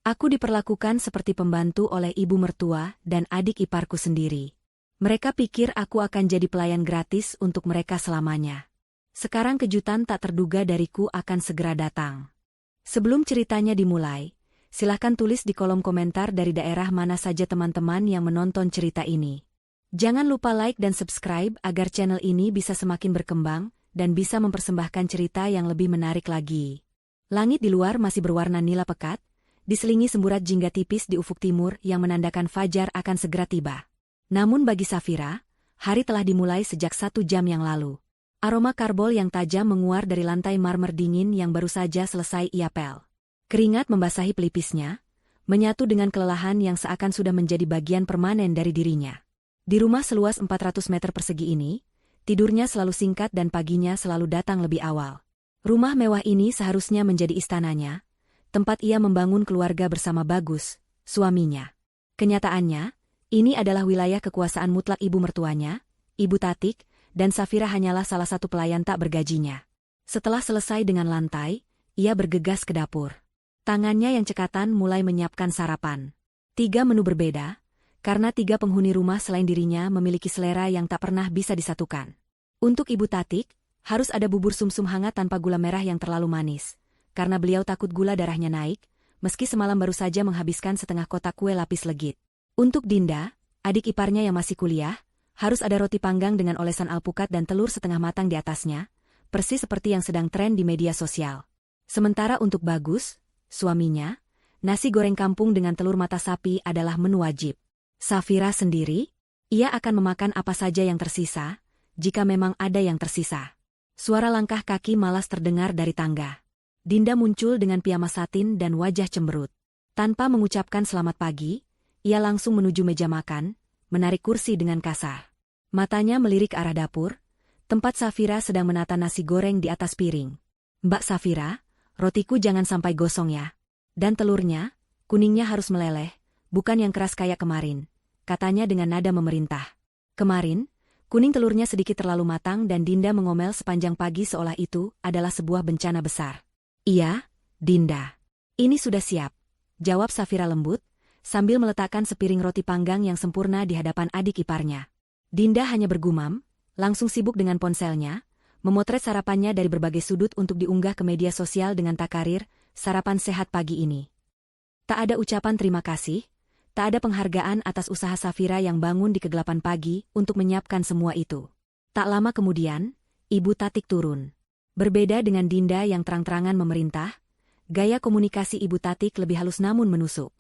Aku diperlakukan seperti pembantu oleh ibu mertua dan adik iparku sendiri. Mereka pikir aku akan jadi pelayan gratis untuk mereka selamanya. Sekarang kejutan tak terduga dariku akan segera datang. Sebelum ceritanya dimulai, silahkan tulis di kolom komentar dari daerah mana saja teman-teman yang menonton cerita ini. Jangan lupa like dan subscribe agar channel ini bisa semakin berkembang dan bisa mempersembahkan cerita yang lebih menarik lagi. Langit di luar masih berwarna nila pekat, diselingi semburat jingga tipis di ufuk timur yang menandakan fajar akan segera tiba. Namun bagi Safira, hari telah dimulai sejak 1 jam yang lalu. Aroma karbol yang tajam menguar dari lantai marmer dingin yang baru saja selesai ia pel. Keringat membasahi pelipisnya, menyatu dengan kelelahan yang seakan sudah menjadi bagian permanen dari dirinya. Di rumah seluas 400 meter persegi ini, tidurnya selalu singkat dan paginya selalu datang lebih awal. Rumah mewah ini seharusnya menjadi istananya, tempat ia membangun keluarga bersama Bagus, suaminya. Kenyataannya, ini adalah wilayah kekuasaan mutlak ibu mertuanya, Ibu Tatik, dan Safira hanyalah salah satu pelayan tak bergajinya. Setelah selesai dengan lantai, ia bergegas ke dapur. Tangannya yang cekatan mulai menyiapkan sarapan. 3 menu berbeda, karena 3 penghuni rumah selain dirinya memiliki selera yang tak pernah bisa disatukan. Untuk Ibu Tatik, harus ada bubur sumsum hangat tanpa gula merah yang terlalu manis, karena beliau takut gula darahnya naik, meski semalam baru saja menghabiskan setengah kotak kue lapis legit. Untuk Dinda, adik iparnya yang masih kuliah, harus ada roti panggang dengan olesan alpukat dan telur setengah matang di atasnya, persis seperti yang sedang tren di media sosial. Sementara untuk Bagus, suaminya, nasi goreng kampung dengan telur mata sapi adalah menu wajib. Safira sendiri, ia akan memakan apa saja yang tersisa, jika memang ada yang tersisa. Suara langkah kaki malas terdengar dari tangga. Dinda muncul dengan piyama satin dan wajah cemberut. Tanpa mengucapkan selamat pagi, ia langsung menuju meja makan, menarik kursi dengan kasar. Matanya melirik arah dapur, tempat Safira sedang menata nasi goreng di atas piring. "Mbak Safira, rotiku jangan sampai gosong ya. Dan telurnya, kuningnya harus meleleh, bukan yang keras kayak kemarin," katanya dengan nada memerintah. Kemarin, kuning telurnya sedikit terlalu matang dan Dinda mengomel sepanjang pagi seolah itu adalah sebuah bencana besar. "Iya, Dinda. Ini sudah siap," jawab Safira lembut, sambil meletakkan sepiring roti panggang yang sempurna di hadapan adik iparnya. Dinda hanya bergumam, langsung sibuk dengan ponselnya, memotret sarapannya dari berbagai sudut untuk diunggah ke media sosial dengan takarir, "Sarapan sehat pagi ini." Tak ada ucapan terima kasih, tak ada penghargaan atas usaha Safira yang bangun di kegelapan pagi untuk menyiapkan semua itu. Tak lama kemudian, Ibu Tatik turun. Berbeda dengan Dinda yang terang-terangan memerintah, gaya komunikasi Ibu Tatik lebih halus namun menusuk.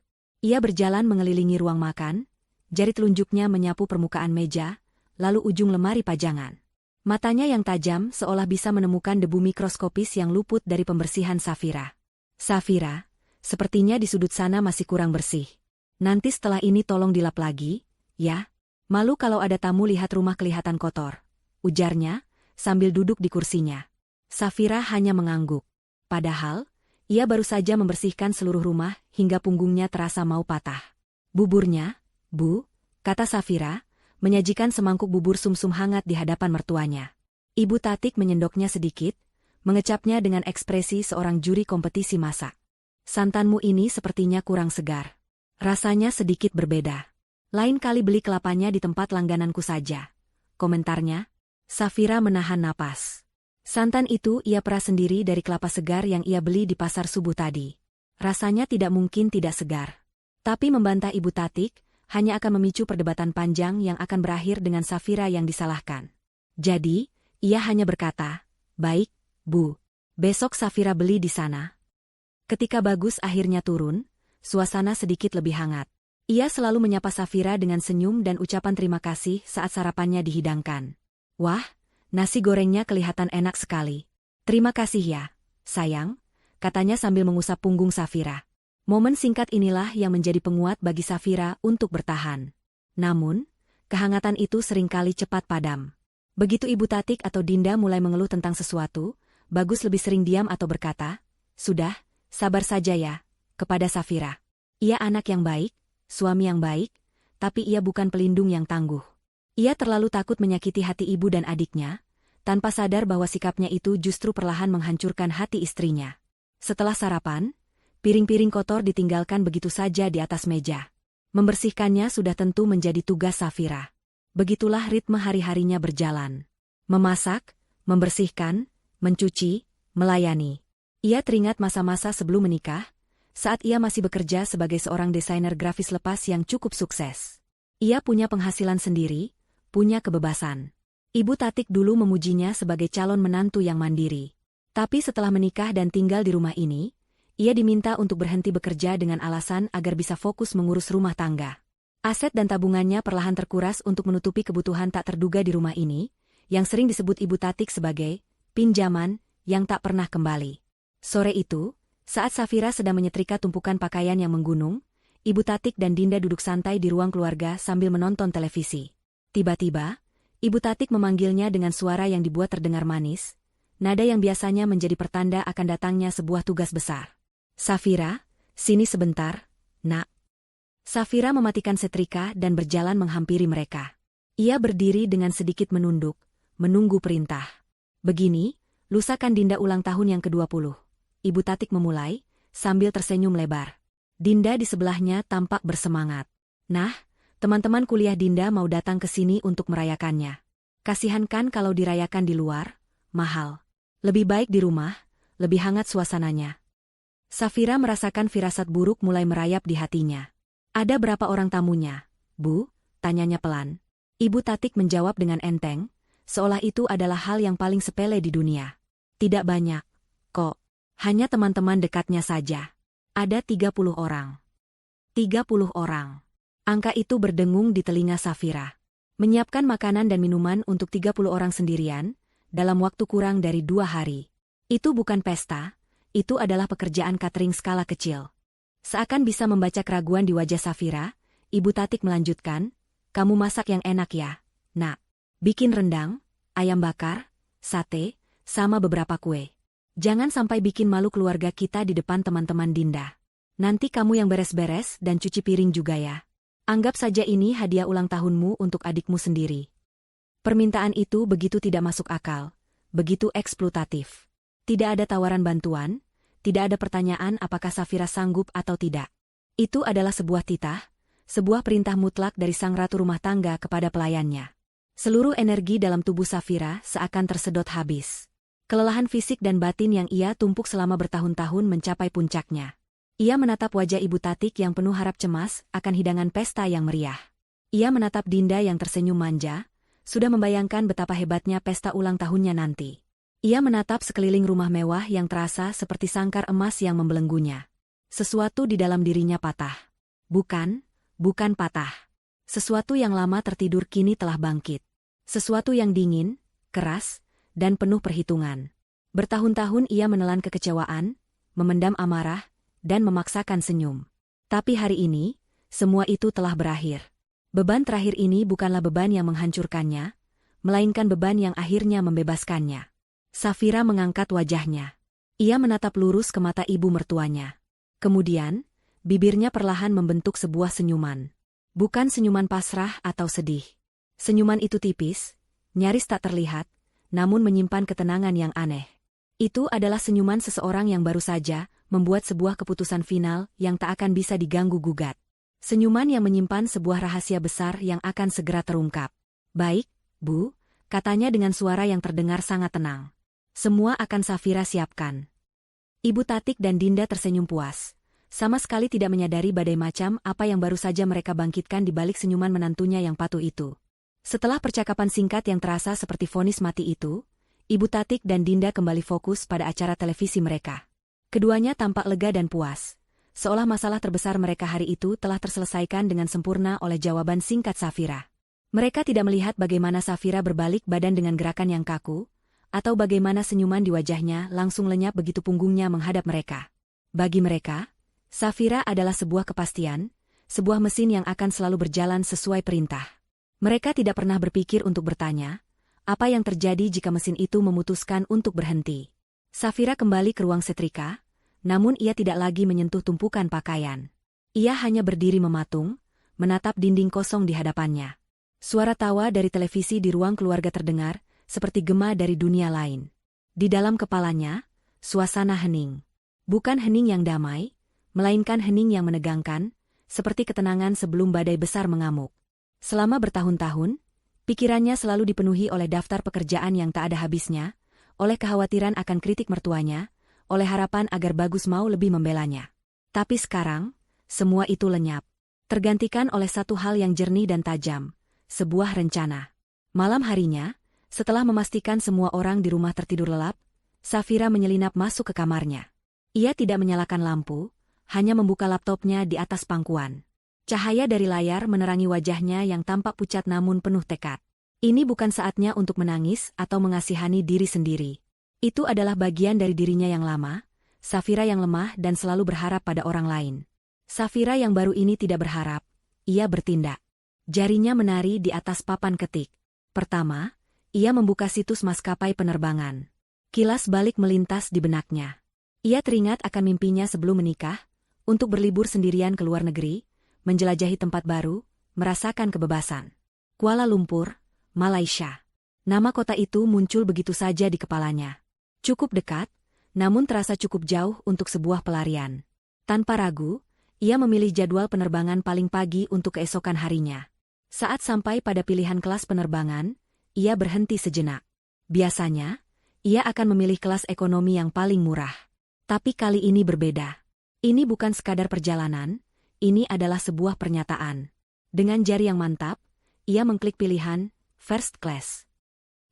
Ia berjalan mengelilingi ruang makan, jari telunjuknya menyapu permukaan meja, lalu ujung lemari pajangan. Matanya yang tajam seolah bisa menemukan debu mikroskopis yang luput dari pembersihan Safira. "Safira, sepertinya di sudut sana masih kurang bersih. Nanti setelah ini tolong dilap lagi, ya? Malu kalau ada tamu lihat rumah kelihatan kotor," ujarnya, sambil duduk di kursinya. Safira hanya mengangguk. Padahal, ia baru saja membersihkan seluruh rumah hingga punggungnya terasa mau patah. "Buburnya, Bu," kata Safira, menyajikan semangkuk bubur sumsum hangat di hadapan mertuanya. Ibu Tatik menyendoknya sedikit, mengecapnya dengan ekspresi seorang juri kompetisi masak. "Santanmu ini sepertinya kurang segar. Rasanya sedikit berbeda. Lain kali beli kelapanya di tempat langgananku saja," komentarnya. Safira menahan napas. Santan itu ia peras sendiri dari kelapa segar yang ia beli di pasar subuh tadi. Rasanya tidak mungkin tidak segar. Tapi membantah Ibu Tatik hanya akan memicu perdebatan panjang yang akan berakhir dengan Safira yang disalahkan. Jadi, ia hanya berkata, "Baik, Bu. Besok Safira beli di sana." Ketika Bagus akhirnya turun, suasana sedikit lebih hangat. Ia selalu menyapa Safira dengan senyum dan ucapan terima kasih saat sarapannya dihidangkan. "Wah, nasi gorengnya kelihatan enak sekali. Terima kasih ya, sayang," katanya sambil mengusap punggung Safira. Momen singkat inilah yang menjadi penguat bagi Safira untuk bertahan. Namun, kehangatan itu seringkali cepat padam. Begitu Ibu Tatik atau Dinda mulai mengeluh tentang sesuatu, Bagus lebih sering diam atau berkata, "Sudah, sabar saja ya," kepada Safira. Ia anak yang baik, suami yang baik, tapi ia bukan pelindung yang tangguh. Ia terlalu takut menyakiti hati ibu dan adiknya, tanpa sadar bahwa sikapnya itu justru perlahan menghancurkan hati istrinya. Setelah sarapan, Piring-piring kotor ditinggalkan begitu saja di atas meja. Membersihkannya sudah tentu menjadi tugas Safira. Begitulah ritme hari-harinya berjalan. Memasak, membersihkan, mencuci, melayani. Ia teringat masa-masa sebelum menikah, saat ia masih bekerja sebagai seorang desainer grafis lepas yang cukup sukses. Ia punya penghasilan sendiri, punya kebebasan. Ibu Tatik dulu memujinya sebagai calon menantu yang mandiri. Tapi setelah menikah dan tinggal di rumah ini, ia diminta untuk berhenti bekerja dengan alasan agar bisa fokus mengurus rumah tangga. Aset dan tabungannya perlahan terkuras untuk menutupi kebutuhan tak terduga di rumah ini, yang sering disebut Ibu Tatik sebagai pinjaman yang tak pernah kembali. Sore itu, saat Safira sedang menyetrika tumpukan pakaian yang menggunung, Ibu Tatik dan Dinda duduk santai di ruang keluarga sambil menonton televisi. Tiba-tiba, Ibu Tatik memanggilnya dengan suara yang dibuat terdengar manis, nada yang biasanya menjadi pertanda akan datangnya sebuah tugas besar. Safira, sini sebentar, nak. Safira mematikan setrika dan berjalan menghampiri mereka. Ia berdiri dengan sedikit menunduk, menunggu perintah. Begini, lusa kan Dinda ulang tahun yang ke-20. Ibu Tatik memulai, sambil tersenyum lebar. Dinda di sebelahnya tampak bersemangat. Nah, teman-teman kuliah Dinda mau datang ke sini untuk merayakannya. Kasihan kan kalau dirayakan di luar, mahal. Lebih baik di rumah, lebih hangat suasananya. Safira merasakan firasat buruk mulai merayap di hatinya. Ada berapa orang tamunya, Bu? Tanyanya pelan. Ibu Tatik menjawab dengan enteng, seolah itu adalah hal yang paling sepele di dunia. Tidak banyak, kok. Hanya teman-teman dekatnya saja. Ada 30 orang. 30 orang. Angka itu berdengung di telinga Safira. Menyiapkan makanan dan minuman untuk 30 orang sendirian, dalam waktu kurang dari 2 hari. Itu bukan pesta, itu adalah pekerjaan catering skala kecil. Seakan bisa membaca keraguan di wajah Safira, Ibu Tatik melanjutkan, kamu masak yang enak ya, nak. Bikin rendang, ayam bakar, sate, sama beberapa kue. Jangan sampai bikin malu keluarga kita di depan teman-teman Dinda. Nanti kamu yang beres-beres dan cuci piring juga ya. Anggap saja ini hadiah ulang tahunmu untuk adikmu sendiri. Permintaan itu begitu tidak masuk akal, begitu eksploitatif. Tidak ada tawaran bantuan, tidak ada pertanyaan apakah Safira sanggup atau tidak. Itu adalah sebuah titah, sebuah perintah mutlak dari sang ratu rumah tangga kepada pelayannya. Seluruh energi dalam tubuh Safira seakan tersedot habis. Kelelahan fisik dan batin yang ia tumpuk selama bertahun-tahun mencapai puncaknya. Ia menatap wajah Ibu Tatik yang penuh harap cemas akan hidangan pesta yang meriah. Ia menatap Dinda yang tersenyum manja, sudah membayangkan betapa hebatnya pesta ulang tahunnya nanti. Ia menatap sekeliling rumah mewah yang terasa seperti sangkar emas yang membelenggunya. Sesuatu di dalam dirinya patah. Bukan patah. Sesuatu yang lama tertidur kini telah bangkit. Sesuatu yang dingin, keras, dan penuh perhitungan. Bertahun-tahun ia menelan kekecewaan, memendam amarah, dan memaksakan senyum. Tapi hari ini, semua itu telah berakhir. Beban terakhir ini bukanlah beban yang menghancurkannya, melainkan beban yang akhirnya membebaskannya. Safira mengangkat wajahnya. Ia menatap lurus ke mata ibu mertuanya. Kemudian, bibirnya perlahan membentuk sebuah senyuman. Bukan senyuman pasrah atau sedih. Senyuman itu tipis, nyaris tak terlihat, namun menyimpan ketenangan yang aneh. Itu adalah senyuman seseorang yang baru saja membuat sebuah keputusan final yang tak akan bisa diganggu-gugat. Senyuman yang menyimpan sebuah rahasia besar yang akan segera terungkap. Baik, Bu, katanya dengan suara yang terdengar sangat tenang. Semua akan Safira siapkan. Ibu Tatik dan Dinda tersenyum puas. Sama sekali tidak menyadari badai macam apa yang baru saja mereka bangkitkan di balik senyuman menantunya yang patuh itu. Setelah percakapan singkat yang terasa seperti vonis mati itu, Ibu Tatik dan Dinda kembali fokus pada acara televisi mereka. Keduanya tampak lega dan puas, seolah masalah terbesar mereka hari itu telah terselesaikan dengan sempurna oleh jawaban singkat Safira. Mereka tidak melihat bagaimana Safira berbalik badan dengan gerakan yang kaku, atau bagaimana senyuman di wajahnya langsung lenyap begitu punggungnya menghadap mereka. Bagi mereka, Safira adalah sebuah kepastian, sebuah mesin yang akan selalu berjalan sesuai perintah. Mereka tidak pernah berpikir untuk bertanya, apa yang terjadi jika mesin itu memutuskan untuk berhenti. Safira kembali ke ruang setrika, namun ia tidak lagi menyentuh tumpukan pakaian. Ia hanya berdiri mematung, menatap dinding kosong di hadapannya. Suara tawa dari televisi di ruang keluarga terdengar, seperti gema dari dunia lain. Di dalam kepalanya, suasana hening. Bukan hening yang damai, melainkan hening yang menegangkan, seperti ketenangan sebelum badai besar mengamuk. Selama bertahun-tahun, pikirannya selalu dipenuhi oleh daftar pekerjaan yang tak ada habisnya, oleh kekhawatiran akan kritik mertuanya, oleh harapan agar Bagus mau lebih membelanya. Tapi sekarang, semua itu lenyap. Tergantikan oleh satu hal yang jernih dan tajam, sebuah rencana. Malam harinya, setelah memastikan semua orang di rumah tertidur lelap, Safira menyelinap masuk ke kamarnya. Ia tidak menyalakan lampu, hanya membuka laptopnya di atas pangkuan. Cahaya dari layar menerangi wajahnya yang tampak pucat namun penuh tekad. Ini bukan saatnya untuk menangis atau mengasihani diri sendiri. Itu adalah bagian dari dirinya yang lama, Safira yang lemah dan selalu berharap pada orang lain. Safira yang baru ini tidak berharap, ia bertindak. Jarinya menari di atas papan ketik. Pertama, ia membuka situs maskapai penerbangan. Kilas balik melintas di benaknya. Ia teringat akan mimpinya sebelum menikah, untuk berlibur sendirian ke luar negeri, menjelajahi tempat baru, merasakan kebebasan. Kuala Lumpur, Malaysia. Nama kota itu muncul begitu saja di kepalanya. Cukup dekat, namun terasa cukup jauh untuk sebuah pelarian. Tanpa ragu, ia memilih jadwal penerbangan paling pagi untuk keesokan harinya. Saat sampai pada pilihan kelas penerbangan, ia berhenti sejenak. Biasanya, ia akan memilih kelas ekonomi yang paling murah. Tapi kali ini berbeda. Ini bukan sekadar perjalanan, ini adalah sebuah pernyataan. Dengan jari yang mantap, ia mengklik pilihan First Class.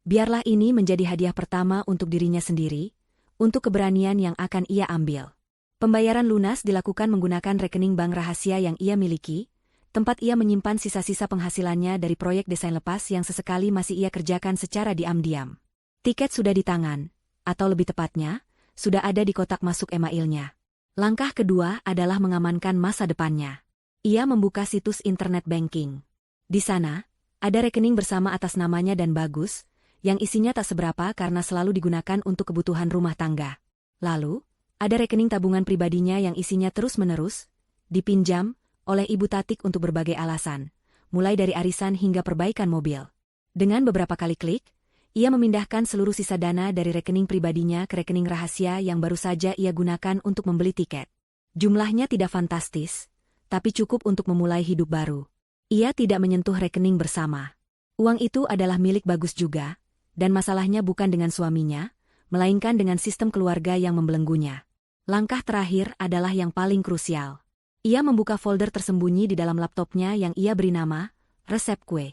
Biarlah ini menjadi hadiah pertama untuk dirinya sendiri, untuk keberanian yang akan ia ambil. Pembayaran lunas dilakukan menggunakan rekening bank rahasia yang ia miliki, tempat ia menyimpan sisa-sisa penghasilannya dari proyek desain lepas yang sesekali masih ia kerjakan secara diam-diam. Tiket sudah di tangan, atau lebih tepatnya, sudah ada di kotak masuk emailnya. Langkah kedua adalah mengamankan masa depannya. Ia membuka situs internet banking. Di sana, ada rekening bersama atas namanya dan Bagus, yang isinya tak seberapa karena selalu digunakan untuk kebutuhan rumah tangga. Lalu, ada rekening tabungan pribadinya yang isinya terus-menerus dipinjam oleh Ibu Tatik untuk berbagai alasan, mulai dari arisan hingga perbaikan mobil. Dengan beberapa kali klik, ia memindahkan seluruh sisa dana dari rekening pribadinya ke rekening rahasia yang baru saja ia gunakan untuk membeli tiket. Jumlahnya tidak fantastis, tapi cukup untuk memulai hidup baru. Ia tidak menyentuh rekening bersama. Uang itu adalah milik Bagus juga, dan masalahnya bukan dengan suaminya, melainkan dengan sistem keluarga yang membelenggunya. Langkah terakhir adalah yang paling krusial. Ia membuka folder tersembunyi di dalam laptopnya yang ia beri nama, resep kue.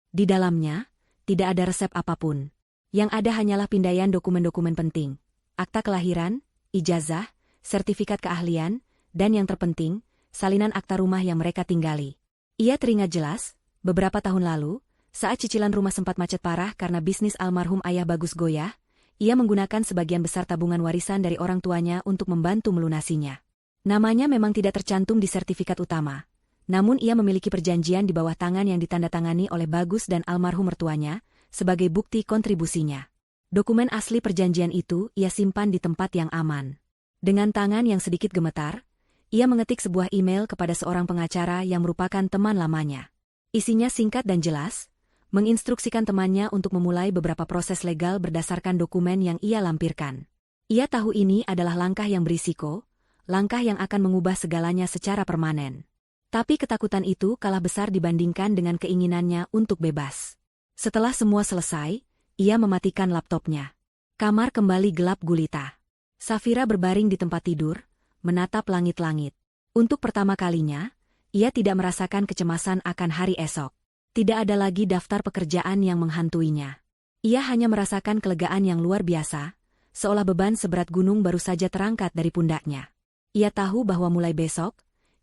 Di dalamnya, tidak ada resep apapun. Yang ada hanyalah pindaian dokumen-dokumen penting, akta kelahiran, ijazah, sertifikat keahlian, dan yang terpenting, salinan akta rumah yang mereka tinggali. Ia teringat jelas, beberapa tahun lalu, saat cicilan rumah sempat macet parah karena bisnis almarhum ayah Bagus goyah, ia menggunakan sebagian besar tabungan warisan dari orang tuanya untuk membantu melunasinya. Namanya memang tidak tercantum di sertifikat utama, namun ia memiliki perjanjian di bawah tangan yang ditandatangani oleh Bagus dan almarhum mertuanya, sebagai bukti kontribusinya. Dokumen asli perjanjian itu ia simpan di tempat yang aman. Dengan tangan yang sedikit gemetar, ia mengetik sebuah email kepada seorang pengacara yang merupakan teman lamanya. Isinya singkat dan jelas, menginstruksikan temannya untuk memulai beberapa proses legal berdasarkan dokumen yang ia lampirkan. Ia tahu ini adalah langkah yang berisiko, langkah yang akan mengubah segalanya secara permanen. Tapi ketakutan itu kalah besar dibandingkan dengan keinginannya untuk bebas. Setelah semua selesai, ia mematikan laptopnya. Kamar kembali gelap gulita. Safira berbaring di tempat tidur, menatap langit-langit. Untuk pertama kalinya, ia tidak merasakan kecemasan akan hari esok. Tidak ada lagi daftar pekerjaan yang menghantuinya. Ia hanya merasakan kelegaan yang luar biasa, seolah beban seberat gunung baru saja terangkat dari pundaknya. Ia tahu bahwa mulai besok,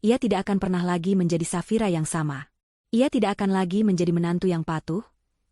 ia tidak akan pernah lagi menjadi Safira yang sama. Ia tidak akan lagi menjadi menantu yang patuh,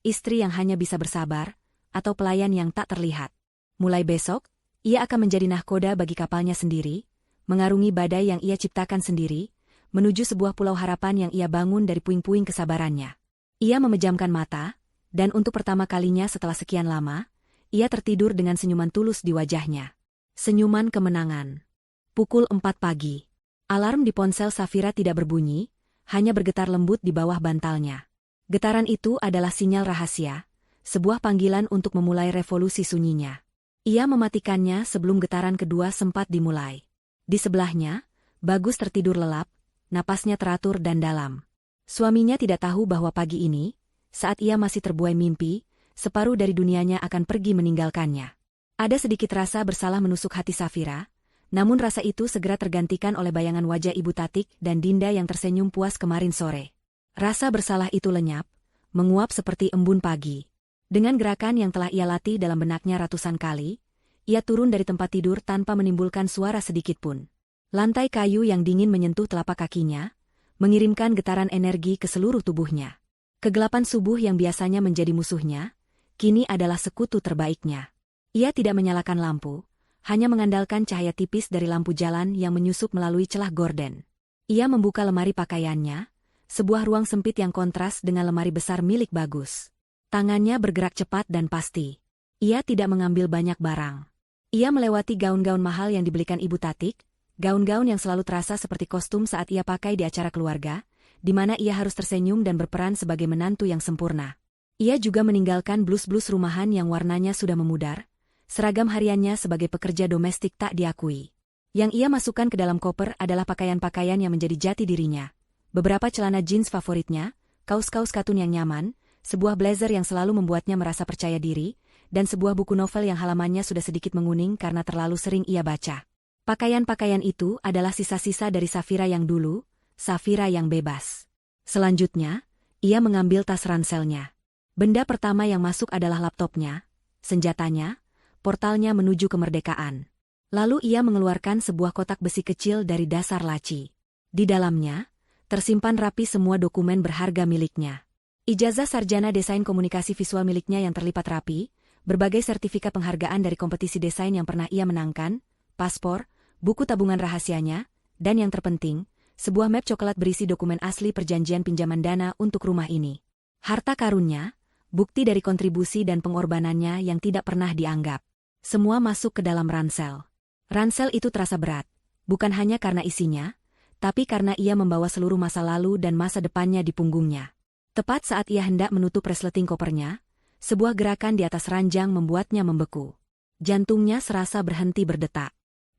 istri yang hanya bisa bersabar, atau pelayan yang tak terlihat. Mulai besok, ia akan menjadi nahkoda bagi kapalnya sendiri, mengarungi badai yang ia ciptakan sendiri, menuju sebuah pulau harapan yang ia bangun dari puing-puing kesabarannya. Ia memejamkan mata, dan untuk pertama kalinya setelah sekian lama, ia tertidur dengan senyuman tulus di wajahnya. Senyuman kemenangan. Pukul 4 pagi. Alarm di ponsel Safira tidak berbunyi, hanya bergetar lembut di bawah bantalnya. Getaran itu adalah sinyal rahasia, sebuah panggilan untuk memulai revolusi sunyinya. Ia mematikannya sebelum getaran kedua sempat dimulai. Di sebelahnya, Bagus tertidur lelap, napasnya teratur dan dalam. Suaminya tidak tahu bahwa pagi ini, saat ia masih terbuai mimpi, separuh dari dunianya akan pergi meninggalkannya. Ada sedikit rasa bersalah menusuk hati Safira, namun rasa itu segera tergantikan oleh bayangan wajah Ibu Tatik dan Dinda yang tersenyum puas kemarin sore. Rasa bersalah itu lenyap, menguap seperti embun pagi. Dengan gerakan yang telah ia latih dalam benaknya ratusan kali, ia turun dari tempat tidur tanpa menimbulkan suara sedikitpun. Lantai kayu yang dingin menyentuh telapak kakinya, mengirimkan getaran energi ke seluruh tubuhnya. Kegelapan subuh yang biasanya menjadi musuhnya, kini adalah sekutu terbaiknya. Ia tidak menyalakan lampu, hanya mengandalkan cahaya tipis dari lampu jalan yang menyusup melalui celah gorden. Ia membuka lemari pakaiannya, sebuah ruang sempit yang kontras dengan lemari besar milik Bagus. Tangannya bergerak cepat dan pasti. Ia tidak mengambil banyak barang. Ia melewati gaun-gaun mahal yang dibelikan Ibu Tatik, gaun-gaun yang selalu terasa seperti kostum saat ia pakai di acara keluarga, di mana ia harus tersenyum dan berperan sebagai menantu yang sempurna. Ia juga meninggalkan blus-blus rumahan yang warnanya sudah memudar, seragam hariannya sebagai pekerja domestik tak diakui. Yang ia masukkan ke dalam koper adalah pakaian-pakaian yang menjadi jati dirinya. Beberapa celana jeans favoritnya, kaos-kaos katun yang nyaman, sebuah blazer yang selalu membuatnya merasa percaya diri, dan sebuah buku novel yang halamannya sudah sedikit menguning karena terlalu sering ia baca. Pakaian-pakaian itu adalah sisa-sisa dari Safira yang dulu, Safira yang bebas. Selanjutnya, ia mengambil tas ranselnya. Benda pertama yang masuk adalah laptopnya, senjatanya, portalnya menuju kemerdekaan. Lalu ia mengeluarkan sebuah kotak besi kecil dari dasar laci. Di dalamnya, tersimpan rapi semua dokumen berharga miliknya. Ijazah sarjana desain komunikasi visual miliknya yang terlipat rapi, berbagai sertifikat penghargaan dari kompetisi desain yang pernah ia menangkan, paspor, buku tabungan rahasianya, dan yang terpenting, sebuah map coklat berisi dokumen asli perjanjian pinjaman dana untuk rumah ini. Harta karunnya, bukti dari kontribusi dan pengorbanannya yang tidak pernah dianggap. Semua masuk ke dalam ransel. Ransel itu terasa berat, bukan hanya karena isinya, tapi karena ia membawa seluruh masa lalu dan masa depannya di punggungnya. Tepat saat ia hendak menutup resleting kopernya, sebuah gerakan di atas ranjang membuatnya membeku. Jantungnya serasa berhenti berdetak.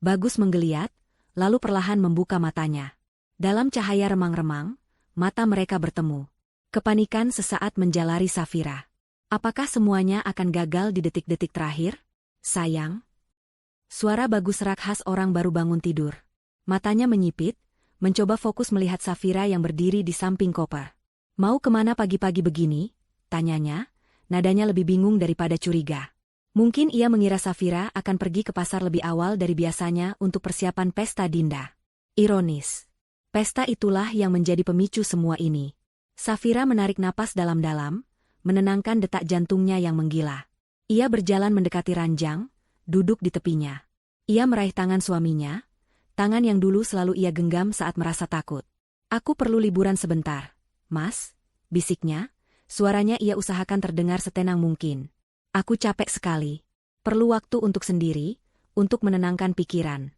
Bagus menggeliat, lalu perlahan membuka matanya. Dalam cahaya remang-remang, mata mereka bertemu. Kepanikan sesaat menjalari Safira. Apakah semuanya akan gagal di detik-detik terakhir? Sayang. Suara Bagus serak khas orang baru bangun tidur. Matanya menyipit, mencoba fokus melihat Safira yang berdiri di samping koper. Mau kemana pagi-pagi begini? Tanyanya, nadanya lebih bingung daripada curiga. Mungkin ia mengira Safira akan pergi ke pasar lebih awal dari biasanya untuk persiapan pesta Dinda. Ironis. Pesta itulah yang menjadi pemicu semua ini. Safira menarik napas dalam-dalam, menenangkan detak jantungnya yang menggila. Ia berjalan mendekati ranjang, duduk di tepinya. Ia meraih tangan suaminya, tangan yang dulu selalu ia genggam saat merasa takut. "Aku perlu liburan sebentar, Mas," bisiknya, suaranya ia usahakan terdengar setenang mungkin. "Aku capek sekali. Perlu waktu untuk sendiri, untuk menenangkan pikiran."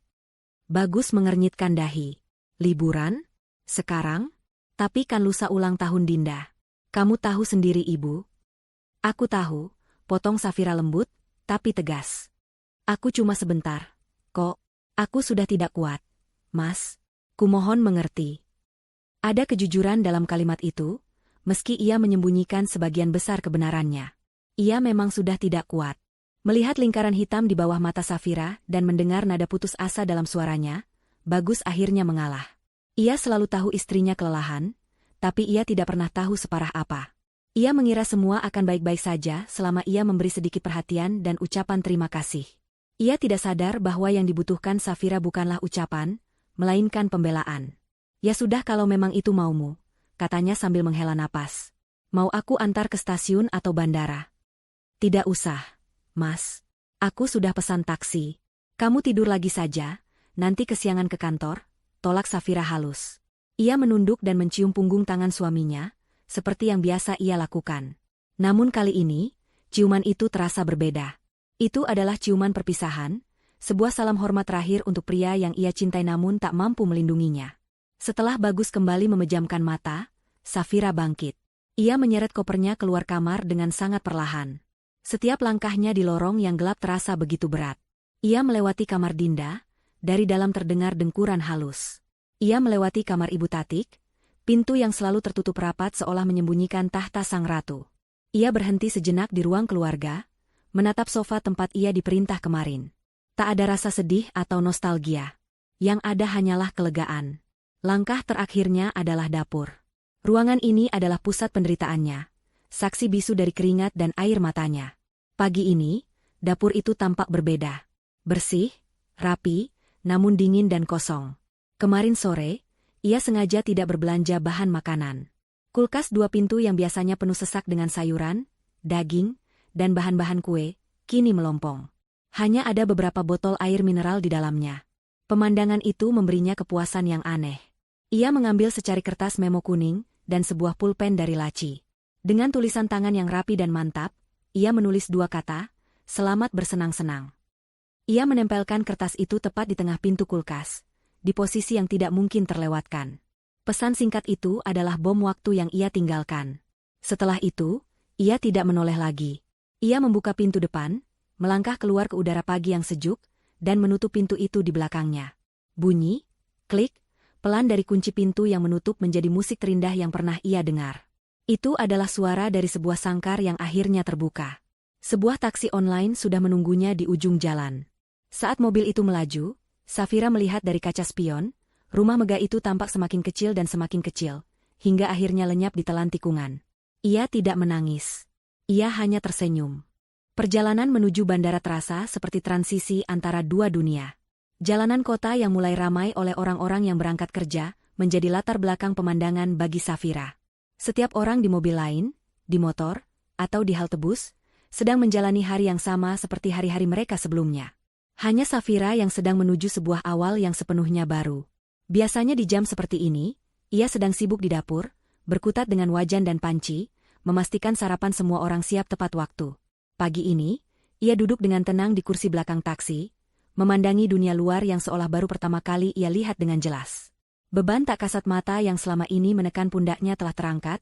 Bagus mengernyitkan dahi. "Liburan? Sekarang? Tapi kan lusa ulang tahun Dinda. Kamu tahu sendiri Ibu." "Aku tahu," potong Safira lembut, tapi tegas. "Aku cuma sebentar, kok. Aku sudah tidak kuat. Mas, kumohon mengerti." Ada kejujuran dalam kalimat itu, meski ia menyembunyikan sebagian besar kebenarannya. Ia memang sudah tidak kuat. Melihat lingkaran hitam di bawah mata Safira dan mendengar nada putus asa dalam suaranya, Bagus akhirnya mengalah. Ia selalu tahu istrinya kelelahan, tapi ia tidak pernah tahu separah apa. Ia mengira semua akan baik-baik saja selama ia memberi sedikit perhatian dan ucapan terima kasih. Ia tidak sadar bahwa yang dibutuhkan Safira bukanlah ucapan, melainkan pembelaan. "Ya sudah kalau memang itu maumu," katanya sambil menghela napas. "Mau aku antar ke stasiun atau bandara?" "Tidak usah, Mas. Aku sudah pesan taksi. Kamu tidur lagi saja, nanti kesiangan ke kantor," tolak Safira halus. Ia menunduk dan mencium punggung tangan suaminya, seperti yang biasa ia lakukan. Namun kali ini, ciuman itu terasa berbeda. Itu adalah ciuman perpisahan, sebuah salam hormat terakhir untuk pria yang ia cintai namun tak mampu melindunginya. Setelah Bagus kembali memejamkan mata, Safira bangkit. Ia menyeret kopernya keluar kamar dengan sangat perlahan. Setiap langkahnya di lorong yang gelap terasa begitu berat. Ia melewati kamar Dinda, dari dalam terdengar dengkuran halus. Ia melewati kamar Ibu Tatik, pintu yang selalu tertutup rapat seolah menyembunyikan tahta sang ratu. Ia berhenti sejenak di ruang keluarga, menatap sofa tempat ia diperintah kemarin. Tak ada rasa sedih atau nostalgia. Yang ada hanyalah kelegaan. Langkah terakhirnya adalah dapur. Ruangan ini adalah pusat penderitaannya. Saksi bisu dari keringat dan air matanya. Pagi ini, dapur itu tampak berbeda. Bersih, rapi, namun dingin dan kosong. Kemarin sore, ia sengaja tidak berbelanja bahan makanan. Kulkas 2 pintu yang biasanya penuh sesak dengan sayuran, daging, dan bahan-bahan kue, kini melompong. Hanya ada beberapa botol air mineral di dalamnya. Pemandangan itu memberinya kepuasan yang aneh. Ia mengambil secari kertas memo kuning dan sebuah pulpen dari laci. Dengan tulisan tangan yang rapi dan mantap, ia menulis 2 kata, "Selamat bersenang-senang." Ia menempelkan kertas itu tepat di tengah pintu kulkas, di posisi yang tidak mungkin terlewatkan. Pesan singkat itu adalah bom waktu yang ia tinggalkan. Setelah itu, ia tidak menoleh lagi. Ia membuka pintu depan, melangkah keluar ke udara pagi yang sejuk, dan menutup pintu itu di belakangnya. Bunyi, klik, pelan dari kunci pintu yang menutup menjadi musik terindah yang pernah ia dengar. Itu adalah suara dari sebuah sangkar yang akhirnya terbuka. Sebuah taksi online sudah menunggunya di ujung jalan. Saat mobil itu melaju, Safira melihat dari kaca spion, rumah megah itu tampak semakin kecil dan semakin kecil, hingga akhirnya lenyap di telan tikungan. Ia tidak menangis. Ia hanya tersenyum. Perjalanan menuju bandara terasa seperti transisi antara 2 dunia. Jalanan kota yang mulai ramai oleh orang-orang yang berangkat kerja, menjadi latar belakang pemandangan bagi Safira. Setiap orang di mobil lain, di motor, atau di halte bus, sedang menjalani hari yang sama seperti hari-hari mereka sebelumnya. Hanya Safira yang sedang menuju sebuah awal yang sepenuhnya baru. Biasanya di jam seperti ini, ia sedang sibuk di dapur, berkutat dengan wajan dan panci, memastikan sarapan semua orang siap tepat waktu. Pagi ini, ia duduk dengan tenang di kursi belakang taksi, memandangi dunia luar yang seolah baru pertama kali ia lihat dengan jelas. Beban tak kasat mata yang selama ini menekan pundaknya telah terangkat,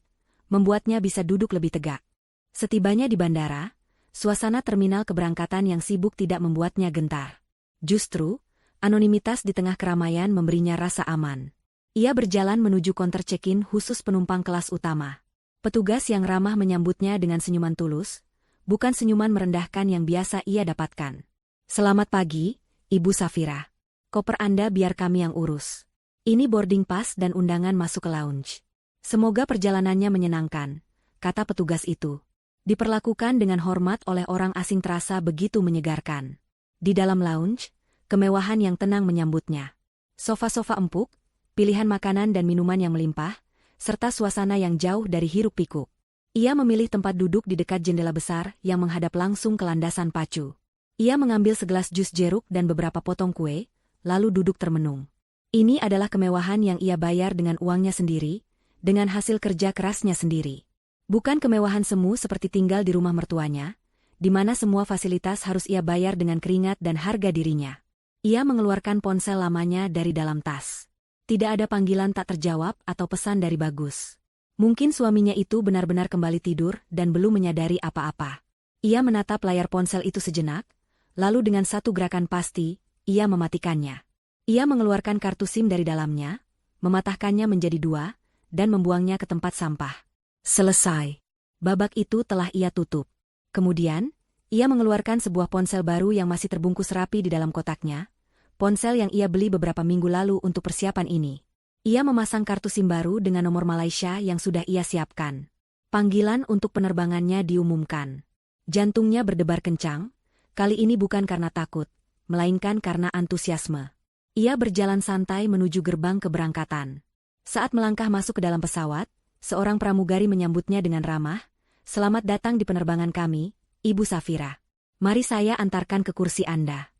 membuatnya bisa duduk lebih tegak. Setibanya di bandara, suasana terminal keberangkatan yang sibuk tidak membuatnya gentar. Justru, anonimitas di tengah keramaian memberinya rasa aman. Ia berjalan menuju counter check-in khusus penumpang kelas utama. Petugas yang ramah menyambutnya dengan senyuman tulus, bukan senyuman merendahkan yang biasa ia dapatkan. "Selamat pagi, Ibu Safira. Koper Anda biar kami yang urus. Ini boarding pass dan undangan masuk ke lounge. Semoga perjalanannya menyenangkan," kata petugas itu. Diperlakukan dengan hormat oleh orang asing terasa begitu menyegarkan. Di dalam lounge, kemewahan yang tenang menyambutnya. Sofa-sofa empuk, pilihan makanan dan minuman yang melimpah, serta suasana yang jauh dari hiruk-pikuk. Ia memilih tempat duduk di dekat jendela besar yang menghadap langsung ke landasan pacu. Ia mengambil segelas jus jeruk dan beberapa potong kue, lalu duduk termenung. Ini adalah kemewahan yang ia bayar dengan uangnya sendiri, dengan hasil kerja kerasnya sendiri. Bukan kemewahan semu seperti tinggal di rumah mertuanya, di mana semua fasilitas harus ia bayar dengan keringat dan harga dirinya. Ia mengeluarkan ponsel lamanya dari dalam tas. Tidak ada panggilan tak terjawab atau pesan dari Bagus. Mungkin suaminya itu benar-benar kembali tidur dan belum menyadari apa-apa. Ia menatap layar ponsel itu sejenak, lalu dengan satu gerakan pasti, ia mematikannya. Ia mengeluarkan kartu SIM dari dalamnya, mematahkannya menjadi 2, dan membuangnya ke tempat sampah. Selesai. Babak itu telah ia tutup. Kemudian, ia mengeluarkan sebuah ponsel baru yang masih terbungkus rapi di dalam kotaknya, ponsel yang ia beli beberapa minggu lalu untuk persiapan ini. Ia memasang kartu SIM baru dengan nomor Malaysia yang sudah ia siapkan. Panggilan untuk penerbangannya diumumkan. Jantungnya berdebar kencang, kali ini bukan karena takut, melainkan karena antusiasme. Ia berjalan santai menuju gerbang keberangkatan. Saat melangkah masuk ke dalam pesawat, seorang pramugari menyambutnya dengan ramah, "Selamat datang di penerbangan kami, Ibu Safira. Mari saya antarkan ke kursi Anda."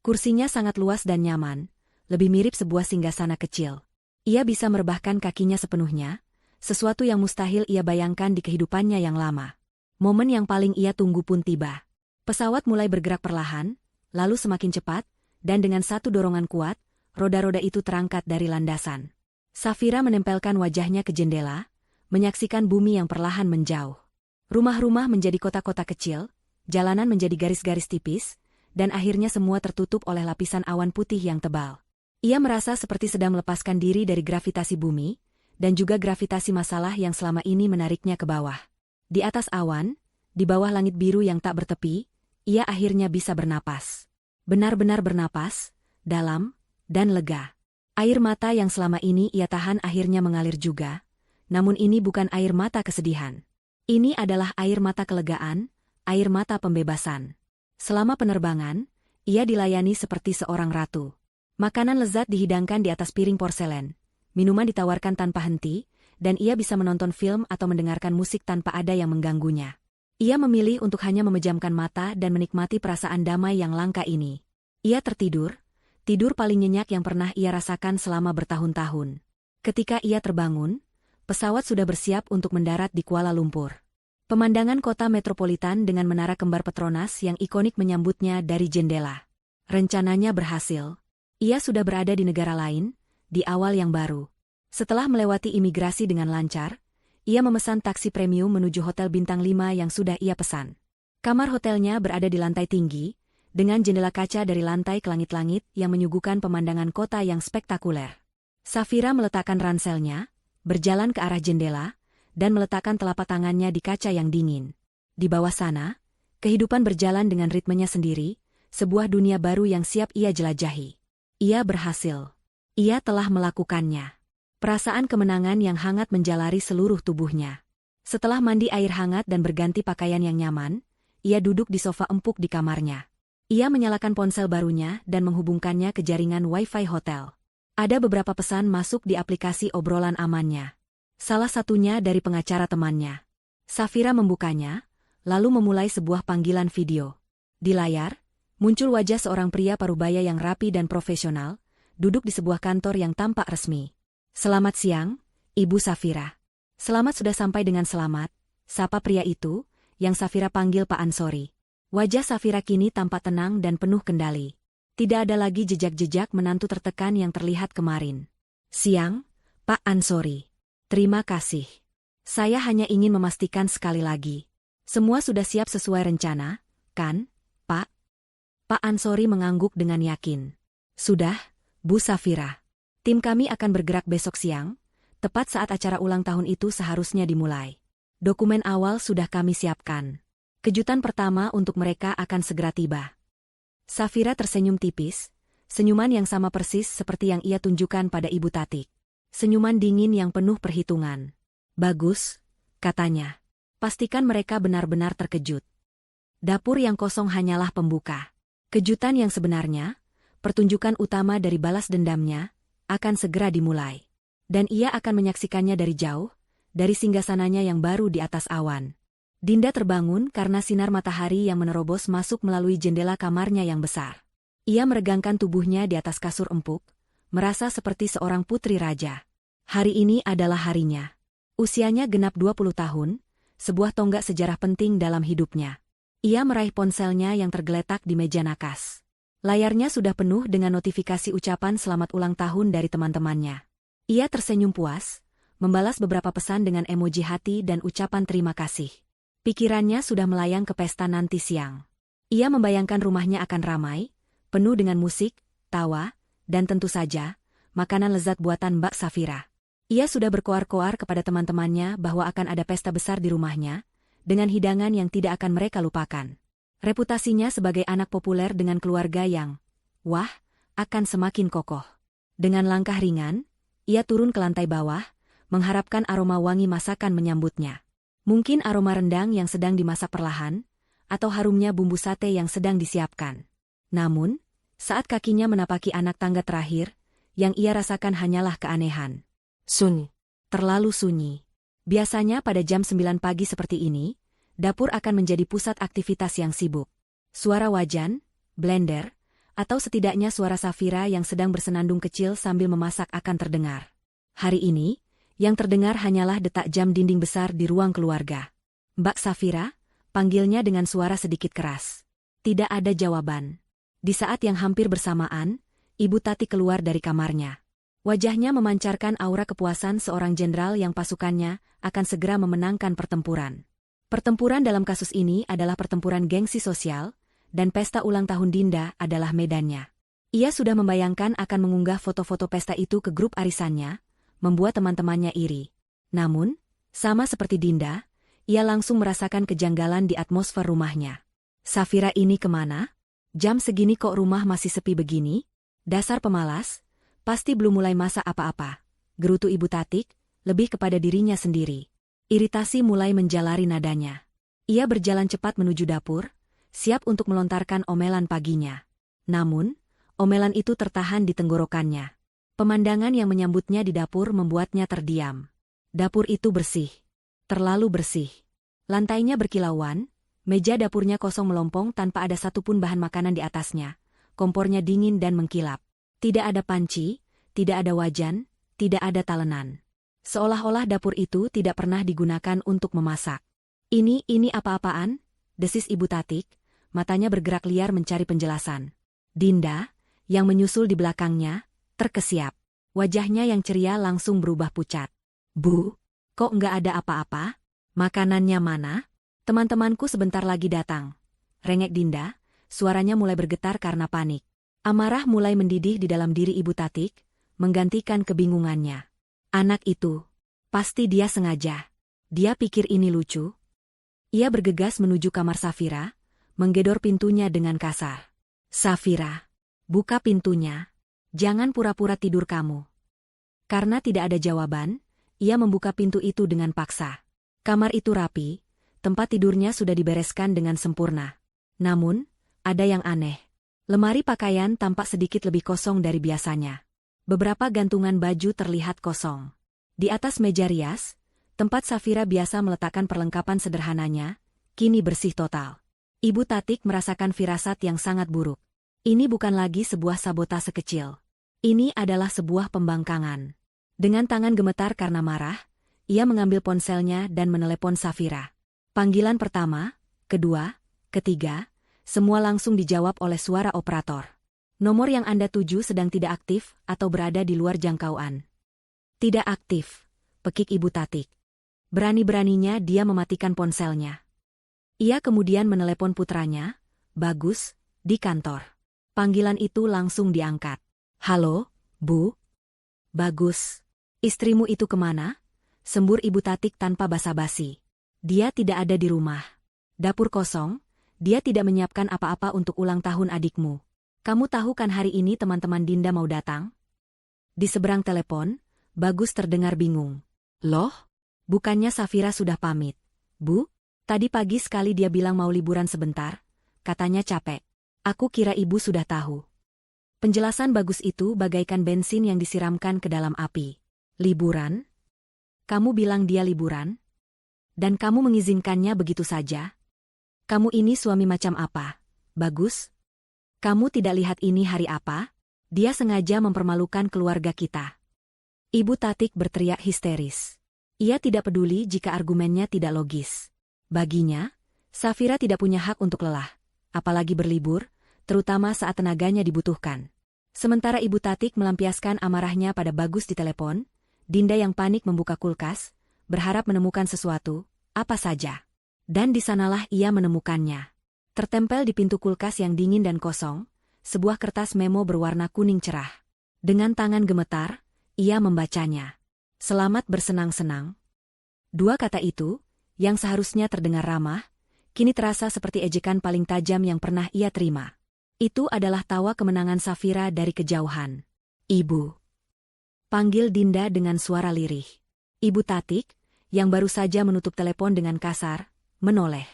Kursinya sangat luas dan nyaman, lebih mirip sebuah singgasana kecil. Ia bisa merebahkan kakinya sepenuhnya, sesuatu yang mustahil ia bayangkan di kehidupannya yang lama. Momen yang paling ia tunggu pun tiba. Pesawat mulai bergerak perlahan, lalu semakin cepat, dan dengan satu dorongan kuat, roda-roda itu terangkat dari landasan. Safira menempelkan wajahnya ke jendela, menyaksikan bumi yang perlahan menjauh. Rumah-rumah menjadi kota-kota kecil, jalanan menjadi garis-garis tipis, dan akhirnya semua tertutup oleh lapisan awan putih yang tebal. Ia merasa seperti sedang melepaskan diri dari gravitasi bumi, dan juga gravitasi masalah yang selama ini menariknya ke bawah. Di atas awan, di bawah langit biru yang tak bertepi, ia akhirnya bisa bernapas. Benar-benar bernapas, dalam, dan lega. Air mata yang selama ini ia tahan akhirnya mengalir juga, namun ini bukan air mata kesedihan. Ini adalah air mata kelegaan, air mata pembebasan. Selama penerbangan, ia dilayani seperti seorang ratu. Makanan lezat dihidangkan di atas piring porselen, minuman ditawarkan tanpa henti, dan ia bisa menonton film atau mendengarkan musik tanpa ada yang mengganggunya. Ia memilih untuk hanya memejamkan mata dan menikmati perasaan damai yang langka ini. Ia tertidur, tidur paling nyenyak yang pernah ia rasakan selama bertahun-tahun. Ketika ia terbangun, pesawat sudah bersiap untuk mendarat di Kuala Lumpur. Pemandangan kota metropolitan dengan menara kembar Petronas yang ikonik menyambutnya dari jendela. Rencananya berhasil. Ia sudah berada di negara lain, di awal yang baru. Setelah melewati imigrasi dengan lancar, ia memesan taksi premium menuju hotel bintang 5 yang sudah ia pesan. Kamar hotelnya berada di lantai tinggi, dengan jendela kaca dari lantai ke langit-langit yang menyuguhkan pemandangan kota yang spektakuler. Safira meletakkan ranselnya, berjalan ke arah jendela, dan meletakkan telapak tangannya di kaca yang dingin. Di bawah sana, kehidupan berjalan dengan ritmenya sendiri, sebuah dunia baru yang siap ia jelajahi. Ia berhasil. Ia telah melakukannya. Perasaan kemenangan yang hangat menjalari seluruh tubuhnya. Setelah mandi air hangat dan berganti pakaian yang nyaman, ia duduk di sofa empuk di kamarnya. Ia menyalakan ponsel barunya dan menghubungkannya ke jaringan Wi-Fi hotel. Ada beberapa pesan masuk di aplikasi obrolan amannya. Salah satunya dari pengacara temannya. Safira membukanya, lalu memulai sebuah panggilan video. Di layar, muncul wajah seorang pria parubaya yang rapi dan profesional, duduk di sebuah kantor yang tampak resmi. "Selamat siang, Ibu Safira." "Selamat sudah sampai dengan selamat," sapa pria itu, yang Safira panggil Pak Ansori. Wajah Safira kini tampak tenang dan penuh kendali. Tidak ada lagi jejak-jejak menantu tertekan yang terlihat kemarin. "Siang, Pak Ansori. Terima kasih. Saya hanya ingin memastikan sekali lagi. Semua sudah siap sesuai rencana, kan, Pak?" Pak Ansori mengangguk dengan yakin. "Sudah, Bu Safira. Tim kami akan bergerak besok siang, tepat saat acara ulang tahun itu seharusnya dimulai. Dokumen awal sudah kami siapkan. Kejutan pertama untuk mereka akan segera tiba." Safira tersenyum tipis, senyuman yang sama persis seperti yang ia tunjukkan pada Ibu Tatik. Senyuman dingin yang penuh perhitungan. "Bagus," katanya. "Pastikan mereka benar-benar terkejut. Dapur yang kosong hanyalah pembuka. Kejutan yang sebenarnya, pertunjukan utama dari balas dendamnya, akan segera dimulai. Dan ia akan menyaksikannya dari jauh, dari singgasananya yang baru di atas awan." Dinda terbangun karena sinar matahari yang menerobos masuk melalui jendela kamarnya yang besar. Ia meregangkan tubuhnya di atas kasur empuk, merasa seperti seorang putri raja. Hari ini adalah harinya. Usianya genap 20 tahun, sebuah tonggak sejarah penting dalam hidupnya. Ia meraih ponselnya yang tergeletak di meja nakas. Layarnya sudah penuh dengan notifikasi ucapan selamat ulang tahun dari teman-temannya. Ia tersenyum puas, membalas beberapa pesan dengan emoji hati dan ucapan terima kasih. Pikirannya sudah melayang ke pesta nanti siang. Ia membayangkan rumahnya akan ramai, penuh dengan musik, tawa, dan tentu saja, makanan lezat buatan Mbak Safira. Ia sudah berkoar-koar kepada teman-temannya bahwa akan ada pesta besar di rumahnya, dengan hidangan yang tidak akan mereka lupakan. Reputasinya sebagai anak populer dengan keluarga yang, wah, akan semakin kokoh. Dengan langkah ringan, ia turun ke lantai bawah, mengharapkan aroma wangi masakan menyambutnya. Mungkin aroma rendang yang sedang dimasak perlahan, atau harumnya bumbu sate yang sedang disiapkan. Namun, saat kakinya menapaki anak tangga terakhir, yang ia rasakan hanyalah keanehan. Sunyi. Terlalu sunyi. Biasanya pada jam 9 pagi seperti ini, dapur akan menjadi pusat aktivitas yang sibuk. Suara wajan, blender, atau setidaknya suara Safira yang sedang bersenandung kecil sambil memasak akan terdengar. Hari ini, yang terdengar hanyalah detak jam dinding besar di ruang keluarga. "Mbak Safira," panggilnya dengan suara sedikit keras. Tidak ada jawaban. Di saat yang hampir bersamaan, Ibu Tati keluar dari kamarnya. Wajahnya memancarkan aura kepuasan seorang jenderal yang pasukannya akan segera memenangkan pertempuran. Pertempuran dalam kasus ini adalah pertempuran gengsi sosial, dan pesta ulang tahun Dinda adalah medannya. Ia sudah membayangkan akan mengunggah foto-foto pesta itu ke grup arisannya, membuat teman-temannya iri. Namun, sama seperti Dinda, ia langsung merasakan kejanggalan di atmosfer rumahnya. Safira ini kemana? Jam segini kok rumah masih sepi begini? Dasar pemalas, pasti belum mulai masak apa-apa. Gerutu Ibu Tatik, lebih kepada dirinya sendiri. Iritasi mulai menjalari nadanya. Ia berjalan cepat menuju dapur, siap untuk melontarkan omelan paginya. Namun, omelan itu tertahan di tenggorokannya. Pemandangan yang menyambutnya di dapur membuatnya terdiam. Dapur itu bersih. Terlalu bersih. Lantainya berkilauan, meja dapurnya kosong melompong tanpa ada satupun bahan makanan di atasnya. Kompornya dingin dan mengkilap. Tidak ada panci, tidak ada wajan, tidak ada talenan. Seolah-olah dapur itu tidak pernah digunakan untuk memasak. Ini apa-apaan? Desis Ibu Tatik, matanya bergerak liar mencari penjelasan. Dinda, yang menyusul di belakangnya, terkesiap. Wajahnya yang ceria langsung berubah pucat. Bu, kok nggak ada apa-apa? Makanannya mana? Teman-temanku sebentar lagi datang. Rengek Dinda, suaranya mulai bergetar karena panik. Amarah mulai mendidih di dalam diri Ibu Tatik, menggantikan kebingungannya. Anak itu, pasti dia sengaja. Dia pikir ini lucu. Ia bergegas menuju kamar Safira, menggedor pintunya dengan kasar. Safira, buka pintunya. Jangan pura-pura tidur kamu. Karena tidak ada jawaban, ia membuka pintu itu dengan paksa. Kamar itu rapi, tempat tidurnya sudah dibereskan dengan sempurna. Namun, ada yang aneh. Lemari pakaian tampak sedikit lebih kosong dari biasanya. Beberapa gantungan baju terlihat kosong. Di atas meja rias, tempat Safira biasa meletakkan perlengkapan sederhananya, kini bersih total. Ibu Tatik merasakan firasat yang sangat buruk. Ini bukan lagi sebuah sabotase kecil. Ini adalah sebuah pembangkangan. Dengan tangan gemetar karena marah, ia mengambil ponselnya dan menelepon Safira. Panggilan pertama, kedua, ketiga, semua langsung dijawab oleh suara operator. Nomor yang Anda tuju sedang tidak aktif atau berada di luar jangkauan. Tidak aktif, pekik Ibu Tatik. Berani-beraninya dia mematikan ponselnya. Ia kemudian menelepon putranya, Bagus, di kantor. Panggilan itu langsung diangkat. Halo, Bu? Bagus. Istrimu itu kemana? Sembur Ibu Tatik tanpa basa-basi. Dia tidak ada di rumah. Dapur kosong, dia tidak menyiapkan apa-apa untuk ulang tahun adikmu. Kamu tahu kan hari ini teman-teman Dinda mau datang? Di seberang telepon, Bagus terdengar bingung. Loh? Bukannya Safira sudah pamit? Bu? Tadi pagi sekali dia bilang mau liburan sebentar, katanya capek. Aku kira ibu sudah tahu. Penjelasan Bagus itu bagaikan bensin yang disiramkan ke dalam api. Liburan? Kamu bilang dia liburan? Dan kamu mengizinkannya begitu saja? Kamu ini suami macam apa, Bagus? Kamu tidak lihat ini hari apa? Dia sengaja mempermalukan keluarga kita. Ibu Tatik berteriak histeris. Ia tidak peduli jika argumennya tidak logis. Baginya, Safira tidak punya hak untuk lelah, apalagi berlibur, terutama saat tenaganya dibutuhkan. Sementara Ibu Tatik melampiaskan amarahnya pada Bagus di telepon, Dinda yang panik membuka kulkas, berharap menemukan sesuatu, apa saja. Dan di sanalah ia menemukannya. Tertempel di pintu kulkas yang dingin dan kosong, sebuah kertas memo berwarna kuning cerah. Dengan tangan gemetar, ia membacanya. Selamat bersenang-senang. Dua kata itu, yang seharusnya terdengar ramah, kini terasa seperti ejekan paling tajam yang pernah ia terima. Itu adalah tawa kemenangan Safira dari kejauhan. Ibu. Panggil Dinda dengan suara lirih. Ibu Tatik, yang baru saja menutup telepon dengan kasar, menoleh.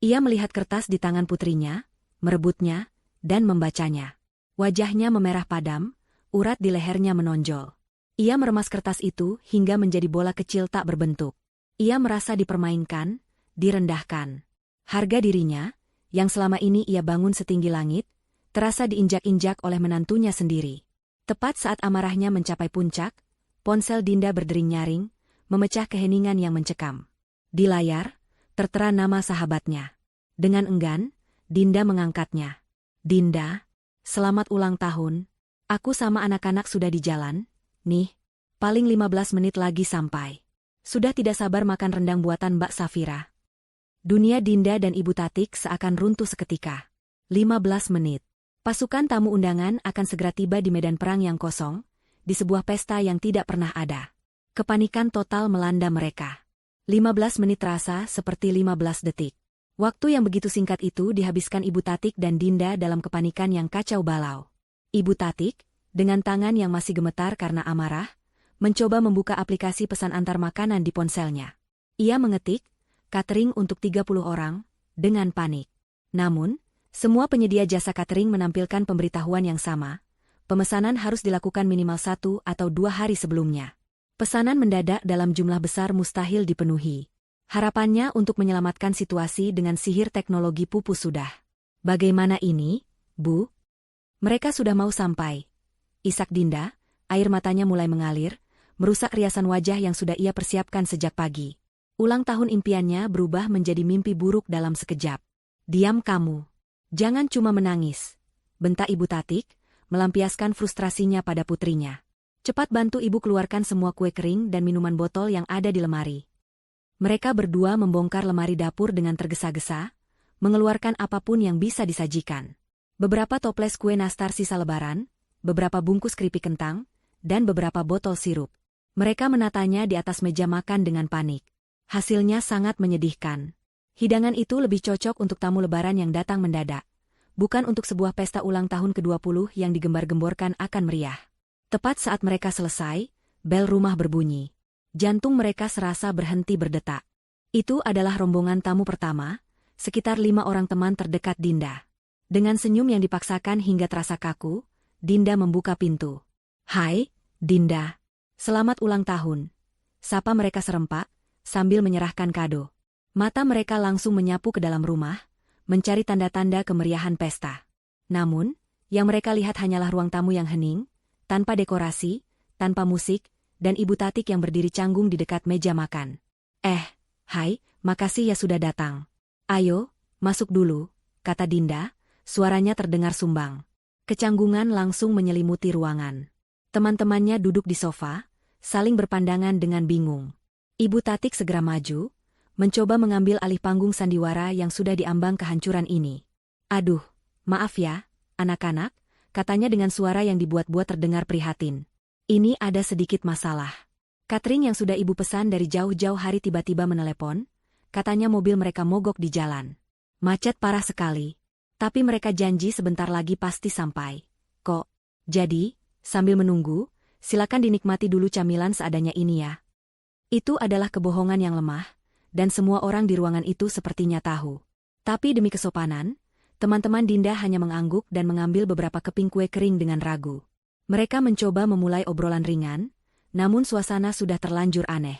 Ia melihat kertas di tangan putrinya, merebutnya, dan membacanya. Wajahnya memerah padam, urat di lehernya menonjol. Ia meremas kertas itu hingga menjadi bola kecil tak berbentuk. Ia merasa dipermainkan, direndahkan. Harga dirinya, yang selama ini ia bangun setinggi langit, terasa diinjak-injak oleh menantunya sendiri. Tepat saat amarahnya mencapai puncak, ponsel Dinda berdering nyaring, memecah keheningan yang mencekam. Di layar, tertera nama sahabatnya. Dengan enggan, Dinda mengangkatnya. Dinda, selamat ulang tahun. Aku sama anak-anak sudah di jalan, nih. Paling 15 menit lagi sampai. Sudah tidak sabar makan rendang buatan Mbak Safira. Dunia Dinda dan Ibu Tatik seakan runtuh seketika. 15 menit. Pasukan tamu undangan akan segera tiba di medan perang yang kosong, di sebuah pesta yang tidak pernah ada. Kepanikan total melanda mereka. 15 menit terasa seperti 15 detik. Waktu yang begitu singkat itu dihabiskan Ibu Tatik dan Dinda dalam kepanikan yang kacau balau. Ibu Tatik, dengan tangan yang masih gemetar karena amarah, mencoba membuka aplikasi pesan antar makanan di ponselnya. Ia mengetik, catering untuk 30 orang, dengan panik. Namun, semua penyedia jasa catering menampilkan pemberitahuan yang sama. Pemesanan harus dilakukan minimal 1 atau 2 hari sebelumnya. Pesanan mendadak dalam jumlah besar mustahil dipenuhi. Harapannya untuk menyelamatkan situasi dengan sihir teknologi pupus sudah. Bagaimana ini, Bu? Mereka sudah mau sampai. Isak Dinda, air matanya mulai mengalir, merusak riasan wajah yang sudah ia persiapkan sejak pagi. Ulang tahun impiannya berubah menjadi mimpi buruk dalam sekejap. Diam kamu. Jangan cuma menangis, bentak Ibu Tatik, melampiaskan frustrasinya pada putrinya. Cepat bantu ibu keluarkan semua kue kering dan minuman botol yang ada di lemari. Mereka berdua membongkar lemari dapur dengan tergesa-gesa, mengeluarkan apapun yang bisa disajikan. Beberapa toples kue nastar sisa lebaran, beberapa bungkus keripik kentang, dan beberapa botol sirup. Mereka menatanya di atas meja makan dengan panik. Hasilnya sangat menyedihkan. Hidangan itu lebih cocok untuk tamu lebaran yang datang mendadak, bukan untuk sebuah pesta ulang tahun ke-20 yang digembar-gemborkan akan meriah. Tepat saat mereka selesai, bel rumah berbunyi. Jantung mereka serasa berhenti berdetak. Itu adalah rombongan tamu pertama, sekitar 5 orang teman terdekat Dinda. Dengan senyum yang dipaksakan hingga terasa kaku, Dinda membuka pintu. "Hai, Dinda. Selamat ulang tahun." Sapa mereka serempak, sambil menyerahkan kado. Mata mereka langsung menyapu ke dalam rumah, mencari tanda-tanda kemeriahan pesta. Namun, yang mereka lihat hanyalah ruang tamu yang hening, tanpa dekorasi, tanpa musik, dan Ibu Tatik yang berdiri canggung di dekat meja makan. Hai, makasih ya sudah datang. Ayo, masuk dulu," kata Dinda, suaranya terdengar sumbang. Kecanggungan langsung menyelimuti ruangan. Teman-temannya duduk di sofa, saling berpandangan dengan bingung. Ibu Tatik segera maju, mencoba mengambil alih panggung sandiwara yang sudah diambang kehancuran ini. "Aduh, maaf ya, anak-anak," katanya dengan suara yang dibuat-buat terdengar prihatin. "Ini ada sedikit masalah. Catering yang sudah ibu pesan dari jauh-jauh hari tiba-tiba menelepon, katanya mobil mereka mogok di jalan. Macet parah sekali. Tapi mereka janji sebentar lagi pasti sampai. Kok? Jadi, sambil menunggu, silakan dinikmati dulu camilan seadanya ini ya." Itu adalah kebohongan yang lemah, dan semua orang di ruangan itu sepertinya tahu. Tapi demi kesopanan, teman-teman Dinda hanya mengangguk dan mengambil beberapa keping kue kering dengan ragu. Mereka mencoba memulai obrolan ringan, namun suasana sudah terlanjur aneh.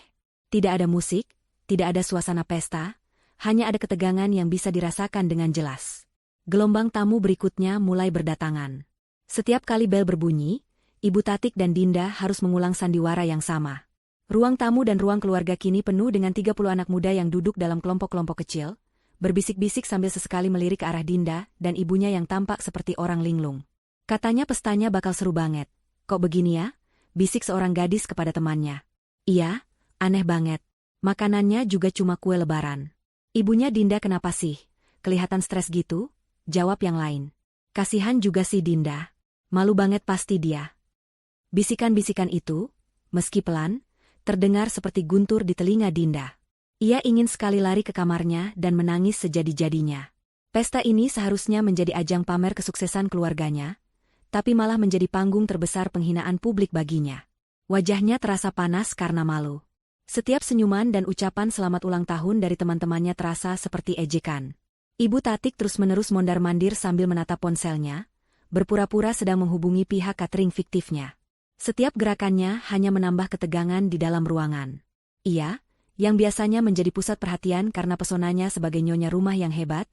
Tidak ada musik, tidak ada suasana pesta, hanya ada ketegangan yang bisa dirasakan dengan jelas. Gelombang tamu berikutnya mulai berdatangan. Setiap kali bel berbunyi, Ibu Tatik dan Dinda harus mengulang sandiwara yang sama. Ruang tamu dan ruang keluarga kini penuh dengan 30 anak muda yang duduk dalam kelompok-kelompok kecil, berbisik-bisik sambil sesekali melirik ke arah Dinda dan ibunya yang tampak seperti orang linglung. Katanya pestanya bakal seru banget. "Kok begini ya?" bisik seorang gadis kepada temannya. "Iya, aneh banget. Makanannya juga cuma kue lebaran." "Ibunya Dinda kenapa sih? Kelihatan stres gitu?" jawab yang lain. "Kasihan juga sih Dinda. Malu banget pasti dia." Bisikan-bisikan itu, meski pelan, terdengar seperti guntur di telinga Dinda. Ia ingin sekali lari ke kamarnya dan menangis sejadi-jadinya. Pesta ini seharusnya menjadi ajang pamer kesuksesan keluarganya, tapi malah menjadi panggung terbesar penghinaan publik baginya. Wajahnya terasa panas karena malu. Setiap senyuman dan ucapan selamat ulang tahun dari teman-temannya terasa seperti ejekan. Ibu Tatik terus-menerus mondar-mandir sambil menatap ponselnya, berpura-pura sedang menghubungi pihak catering fiktifnya. Setiap gerakannya hanya menambah ketegangan di dalam ruangan. Ia, yang biasanya menjadi pusat perhatian karena pesonanya sebagai nyonya rumah yang hebat,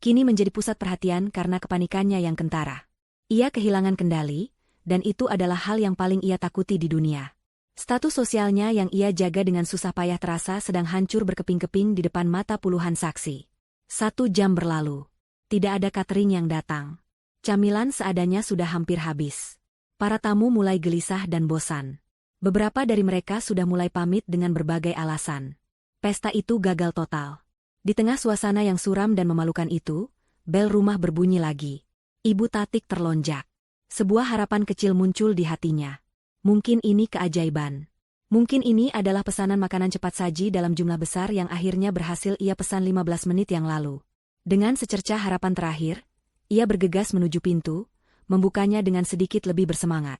kini menjadi pusat perhatian karena kepanikannya yang kentara. Ia kehilangan kendali, dan itu adalah hal yang paling ia takuti di dunia. Status sosialnya yang ia jaga dengan susah payah terasa sedang hancur berkeping-keping di depan mata puluhan saksi. 1 jam berlalu. Tidak ada catering yang datang. Camilan seadanya sudah hampir habis. Para tamu mulai gelisah dan bosan. Beberapa dari mereka sudah mulai pamit dengan berbagai alasan. Pesta itu gagal total. Di tengah suasana yang suram dan memalukan itu, bel rumah berbunyi lagi. Ibu Tatik terlonjak. Sebuah harapan kecil muncul di hatinya. Mungkin ini keajaiban. Mungkin ini adalah pesanan makanan cepat saji dalam jumlah besar yang akhirnya berhasil ia pesan 15 menit yang lalu. Dengan secercah harapan terakhir, ia bergegas menuju pintu, membukanya dengan sedikit lebih bersemangat.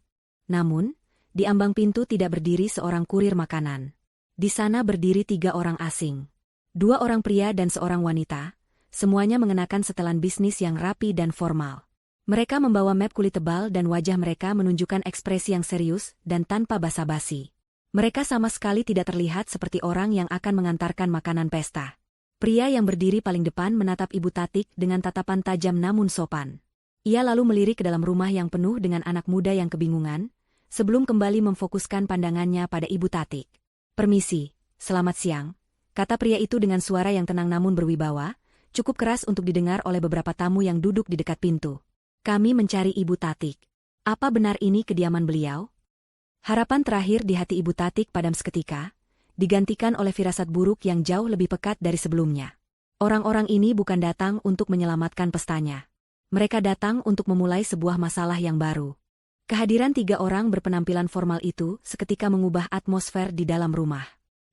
Namun, di ambang pintu tidak berdiri seorang kurir makanan. Di sana berdiri 3 orang asing. 2 orang pria dan seorang wanita, semuanya mengenakan setelan bisnis yang rapi dan formal. Mereka membawa map kulit tebal dan wajah mereka menunjukkan ekspresi yang serius dan tanpa basa-basi. Mereka sama sekali tidak terlihat seperti orang yang akan mengantarkan makanan pesta. Pria yang berdiri paling depan menatap Ibu Tatik dengan tatapan tajam namun sopan. Ia lalu melirik ke dalam rumah yang penuh dengan anak muda yang kebingungan, sebelum kembali memfokuskan pandangannya pada Ibu Tatik. "Permisi, selamat siang," kata pria itu dengan suara yang tenang namun berwibawa, cukup keras untuk didengar oleh beberapa tamu yang duduk di dekat pintu. "Kami mencari Ibu Tatik. Apa benar ini kediaman beliau?" Harapan terakhir di hati Ibu Tatik padam seketika, digantikan oleh firasat buruk yang jauh lebih pekat dari sebelumnya. Orang-orang ini bukan datang untuk menyelamatkan pestanya. Mereka datang untuk memulai sebuah masalah yang baru. Kehadiran 3 orang berpenampilan formal itu seketika mengubah atmosfer di dalam rumah.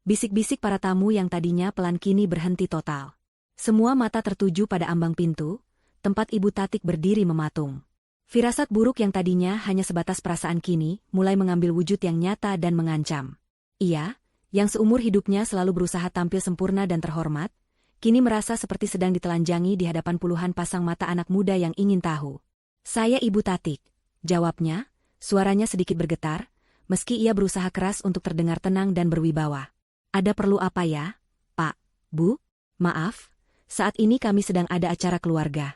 Bisik-bisik para tamu yang tadinya pelan kini berhenti total. Semua mata tertuju pada ambang pintu, tempat Ibu Tatik berdiri mematung. Firasat buruk yang tadinya hanya sebatas perasaan kini, mulai mengambil wujud yang nyata dan mengancam. Ia, yang seumur hidupnya selalu berusaha tampil sempurna dan terhormat, kini merasa seperti sedang ditelanjangi di hadapan puluhan pasang mata anak muda yang ingin tahu. "Saya Ibu Tatik," jawabnya, suaranya sedikit bergetar, meski ia berusaha keras untuk terdengar tenang dan berwibawa. "Ada perlu apa ya, Pak, Bu? Maaf, saat ini kami sedang ada acara keluarga."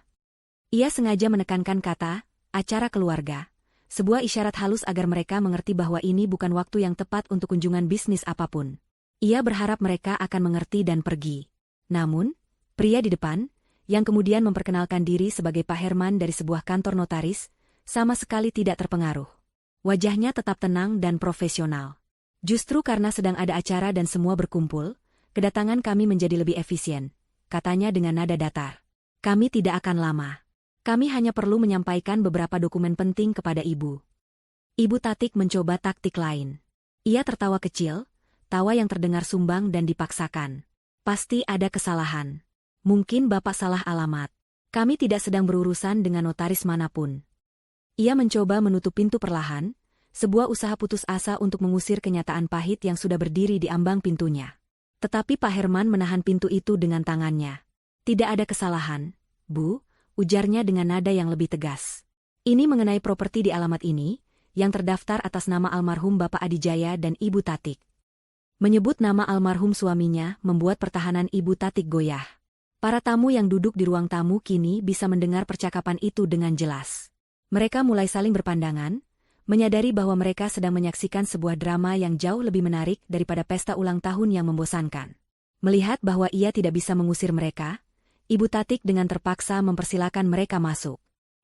Ia sengaja menekankan kata, acara keluarga, sebuah isyarat halus agar mereka mengerti bahwa ini bukan waktu yang tepat untuk kunjungan bisnis apapun. Ia berharap mereka akan mengerti dan pergi. Namun, pria di depan, yang kemudian memperkenalkan diri sebagai Pak Herman dari sebuah kantor notaris, sama sekali tidak terpengaruh. Wajahnya tetap tenang dan profesional. "Justru karena sedang ada acara dan semua berkumpul, kedatangan kami menjadi lebih efisien," katanya dengan nada datar. "Kami tidak akan lama. Kami hanya perlu menyampaikan beberapa dokumen penting kepada Ibu." Ibu Tatik mencoba taktik lain. Ia tertawa kecil, tawa yang terdengar sumbang dan dipaksakan. "Pasti ada kesalahan. Mungkin Bapak salah alamat. Kami tidak sedang berurusan dengan notaris manapun." Ia mencoba menutup pintu perlahan, sebuah usaha putus asa untuk mengusir kenyataan pahit yang sudah berdiri di ambang pintunya. Tetapi Pak Herman menahan pintu itu dengan tangannya. "Tidak ada kesalahan, Bu," ujarnya dengan nada yang lebih tegas. "Ini mengenai properti di alamat ini, yang terdaftar atas nama almarhum Bapak Adijaya dan Ibu Tatik." Menyebut nama almarhum suaminya membuat pertahanan Ibu Tatik goyah. Para tamu yang duduk di ruang tamu kini bisa mendengar percakapan itu dengan jelas. Mereka mulai saling berpandangan, menyadari bahwa mereka sedang menyaksikan sebuah drama yang jauh lebih menarik daripada pesta ulang tahun yang membosankan. Melihat bahwa ia tidak bisa mengusir mereka, Ibu Tatik dengan terpaksa mempersilakan mereka masuk.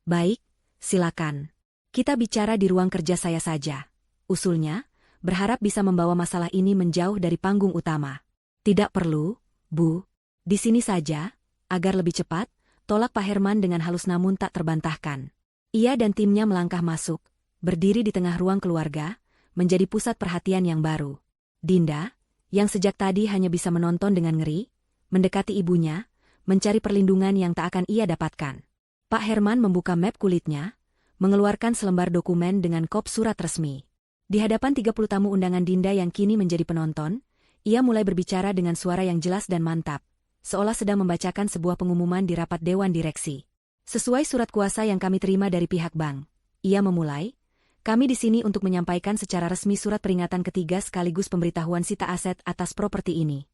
"Baik, silakan. Kita bicara di ruang kerja saya saja," usulnya, berharap bisa membawa masalah ini menjauh dari panggung utama. "Tidak perlu, Bu. Di sini saja, agar lebih cepat," tolak Pak Herman dengan halus namun tak terbantahkan. Ia dan timnya melangkah masuk, berdiri di tengah ruang keluarga, menjadi pusat perhatian yang baru. Dinda, yang sejak tadi hanya bisa menonton dengan ngeri, mendekati ibunya, mencari perlindungan yang tak akan ia dapatkan. Pak Herman membuka map kulitnya, mengeluarkan selembar dokumen dengan kop surat resmi. Di hadapan 30 tamu undangan Dinda yang kini menjadi penonton, ia mulai berbicara dengan suara yang jelas dan mantap, seolah sedang membacakan sebuah pengumuman di rapat dewan direksi. "Sesuai surat kuasa yang kami terima dari pihak bank," ia memulai, "kami di sini untuk menyampaikan secara resmi surat peringatan ketiga sekaligus pemberitahuan sita aset atas properti ini."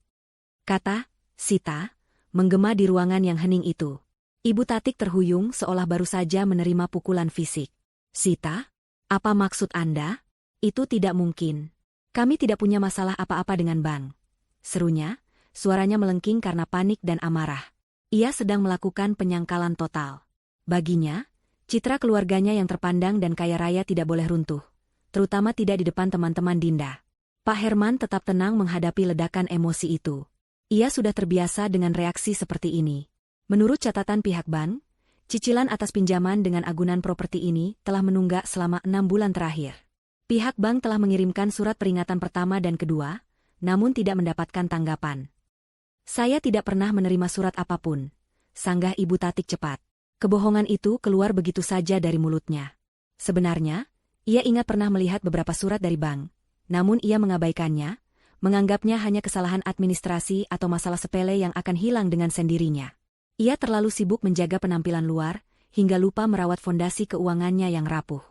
Kata "sita" menggema di ruangan yang hening itu. Ibu Tatik terhuyung seolah baru saja menerima pukulan fisik. "Sita? Apa maksud Anda? Itu tidak mungkin. Kami tidak punya masalah apa-apa dengan bank," serunya, suaranya melengking karena panik dan amarah. Ia sedang melakukan penyangkalan total. Baginya, citra keluarganya yang terpandang dan kaya raya tidak boleh runtuh, terutama tidak di depan teman-teman Dinda. Pak Herman tetap tenang menghadapi ledakan emosi itu. Ia sudah terbiasa dengan reaksi seperti ini. Menurut catatan pihak bank, Cicilan atas pinjaman dengan agunan properti ini telah menunggak selama 6 bulan terakhir. Pihak bank telah mengirimkan surat peringatan pertama dan kedua, namun tidak mendapatkan tanggapan. Saya tidak pernah menerima surat apapun, sanggah Ibu Tatik cepat. Kebohongan itu keluar begitu saja dari mulutnya. Sebenarnya, ia ingat pernah melihat beberapa surat dari bank, namun ia mengabaikannya, menganggapnya hanya kesalahan administrasi atau masalah sepele yang akan hilang dengan sendirinya. Ia terlalu sibuk menjaga penampilan luar, hingga lupa merawat fondasi keuangannya yang rapuh.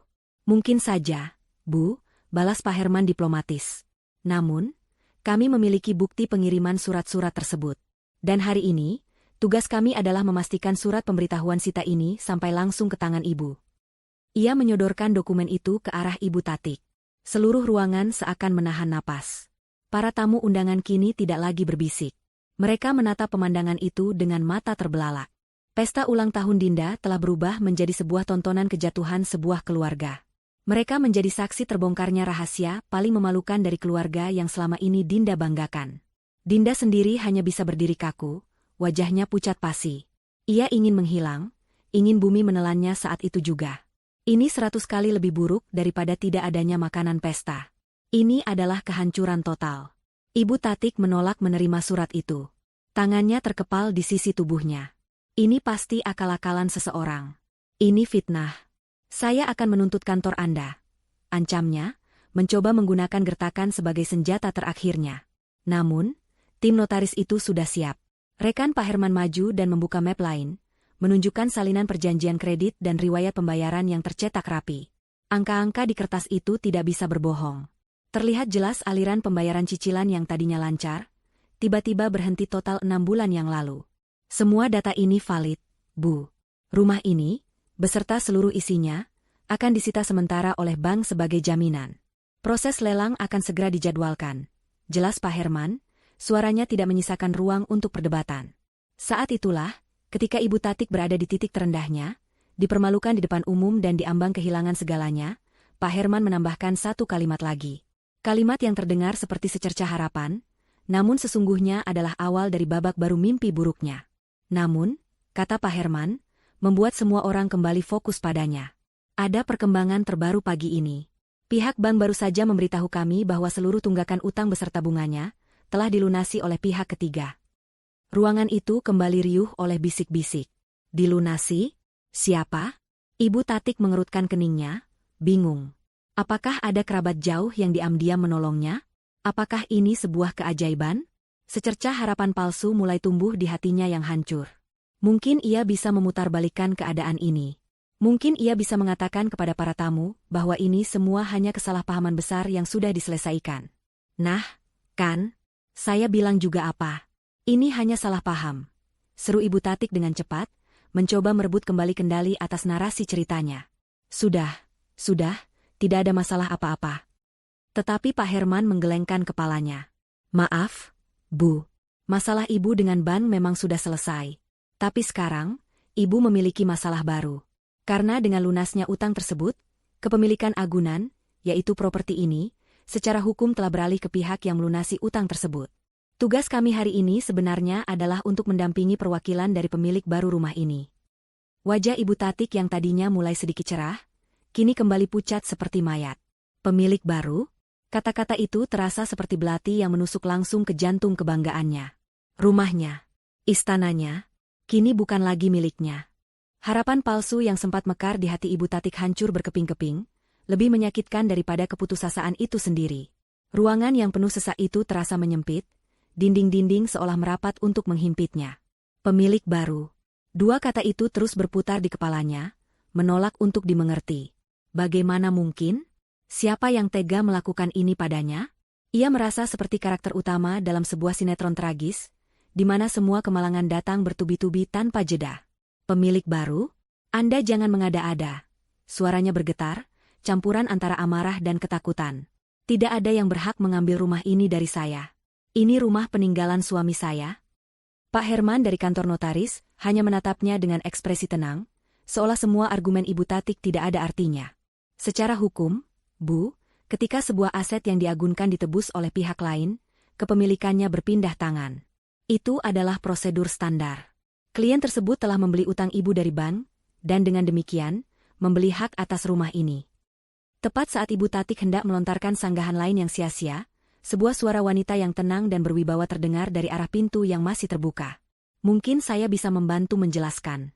Mungkin saja, Bu, balas Pak Herman diplomatis. Namun, kami memiliki bukti pengiriman surat-surat tersebut. Dan hari ini, tugas kami adalah memastikan surat pemberitahuan Sita ini sampai langsung ke tangan Ibu. Ia menyodorkan dokumen itu ke arah Ibu Tatik. Seluruh ruangan seakan menahan napas. Para tamu undangan kini tidak lagi berbisik. Mereka menatap pemandangan itu dengan mata terbelalak. Pesta ulang tahun Dinda telah berubah menjadi sebuah tontonan kejatuhan sebuah keluarga. Mereka menjadi saksi terbongkarnya rahasia paling memalukan dari keluarga yang selama ini Dinda banggakan. Dinda sendiri hanya bisa berdiri kaku, wajahnya pucat pasi. Ia ingin menghilang, ingin bumi menelannya saat itu juga. Ini 100 kali lebih buruk daripada tidak adanya makanan pesta. Ini adalah kehancuran total. Ibu Tatik menolak menerima surat itu. Tangannya terkepal di sisi tubuhnya. Ini pasti akal-akalan seseorang. Ini fitnah. Saya akan menuntut kantor Anda. Ancamnya, mencoba menggunakan gertakan sebagai senjata terakhirnya. Namun, tim notaris itu sudah siap. Rekan Pak Herman maju dan membuka map lain, menunjukkan salinan perjanjian kredit dan riwayat pembayaran yang tercetak rapi. Angka-angka di kertas itu tidak bisa berbohong. Terlihat jelas aliran pembayaran cicilan yang tadinya lancar, tiba-tiba berhenti total 6 bulan yang lalu. Semua data ini valid, Bu. Rumah ini, beserta seluruh isinya, akan disita sementara oleh bank sebagai jaminan. Proses lelang akan segera dijadwalkan. Jelas Pak Herman, suaranya tidak menyisakan ruang untuk perdebatan. Saat itulah, ketika Ibu Tatik berada di titik terendahnya, dipermalukan di depan umum dan diambang kehilangan segalanya, Pak Herman menambahkan satu kalimat lagi. Kalimat yang terdengar seperti secercah harapan, namun sesungguhnya adalah awal dari babak baru mimpi buruknya. Namun, kata Pak Herman, membuat semua orang kembali fokus padanya. Ada perkembangan terbaru pagi ini. Pihak bank baru saja memberitahu kami bahwa seluruh tunggakan utang beserta bunganya telah dilunasi oleh pihak ketiga. Ruangan itu kembali riuh oleh bisik-bisik. Dilunasi? Siapa? Ibu Tatik mengerutkan keningnya, bingung. Apakah ada kerabat jauh yang diam-diam menolongnya? Apakah ini sebuah keajaiban? Secercah harapan palsu mulai tumbuh di hatinya yang hancur. Mungkin ia bisa memutarbalikkan keadaan ini. Mungkin ia bisa mengatakan kepada para tamu bahwa ini semua hanya kesalahpahaman besar yang sudah diselesaikan. Nah, kan? Saya bilang juga apa? Ini hanya salah paham. Seru Ibu Tatik dengan cepat, mencoba merebut kembali kendali atas narasi ceritanya. Sudah. Tidak ada masalah apa-apa. Tetapi Pak Herman menggelengkan kepalanya. Maaf, Bu. Masalah Ibu dengan bank memang sudah selesai. Tapi sekarang, Ibu memiliki masalah baru. Karena dengan lunasnya utang tersebut, kepemilikan agunan, yaitu properti ini, secara hukum telah beralih ke pihak yang melunasi utang tersebut. Tugas kami hari ini sebenarnya adalah untuk mendampingi perwakilan dari pemilik baru rumah ini. Wajah Ibu Tatik yang tadinya mulai sedikit cerah, kini kembali pucat seperti mayat. Pemilik baru? Kata-kata itu terasa seperti belati yang menusuk langsung ke jantung kebanggaannya. Rumahnya, istananya, kini bukan lagi miliknya. Harapan palsu yang sempat mekar di hati Ibu Tatik hancur berkeping-keping, lebih menyakitkan daripada keputusasaan itu sendiri. Ruangan yang penuh sesak itu terasa menyempit, dinding-dinding seolah merapat untuk menghimpitnya. Pemilik baru. Dua kata itu terus berputar di kepalanya, menolak untuk dimengerti. Bagaimana mungkin? Siapa yang tega melakukan ini padanya? Ia merasa seperti karakter utama dalam sebuah sinetron tragis, di mana semua kemalangan datang bertubi-tubi tanpa jeda. Pemilik baru? Anda jangan mengada-ada. Suaranya bergetar, campuran antara amarah dan ketakutan. Tidak ada yang berhak mengambil rumah ini dari saya. Ini rumah peninggalan suami saya. Pak Herman dari kantor notaris hanya menatapnya dengan ekspresi tenang, seolah semua argumen Ibu Tatik tidak ada artinya. Secara hukum, Bu, ketika sebuah aset yang diagunkan ditebus oleh pihak lain, kepemilikannya berpindah tangan. Itu adalah prosedur standar. Klien tersebut telah membeli utang Ibu dari bank, dan dengan demikian, membeli hak atas rumah ini. Tepat saat Ibu Tatik hendak melontarkan sanggahan lain yang sia-sia, sebuah suara wanita yang tenang dan berwibawa terdengar dari arah pintu yang masih terbuka. Mungkin saya bisa membantu menjelaskan.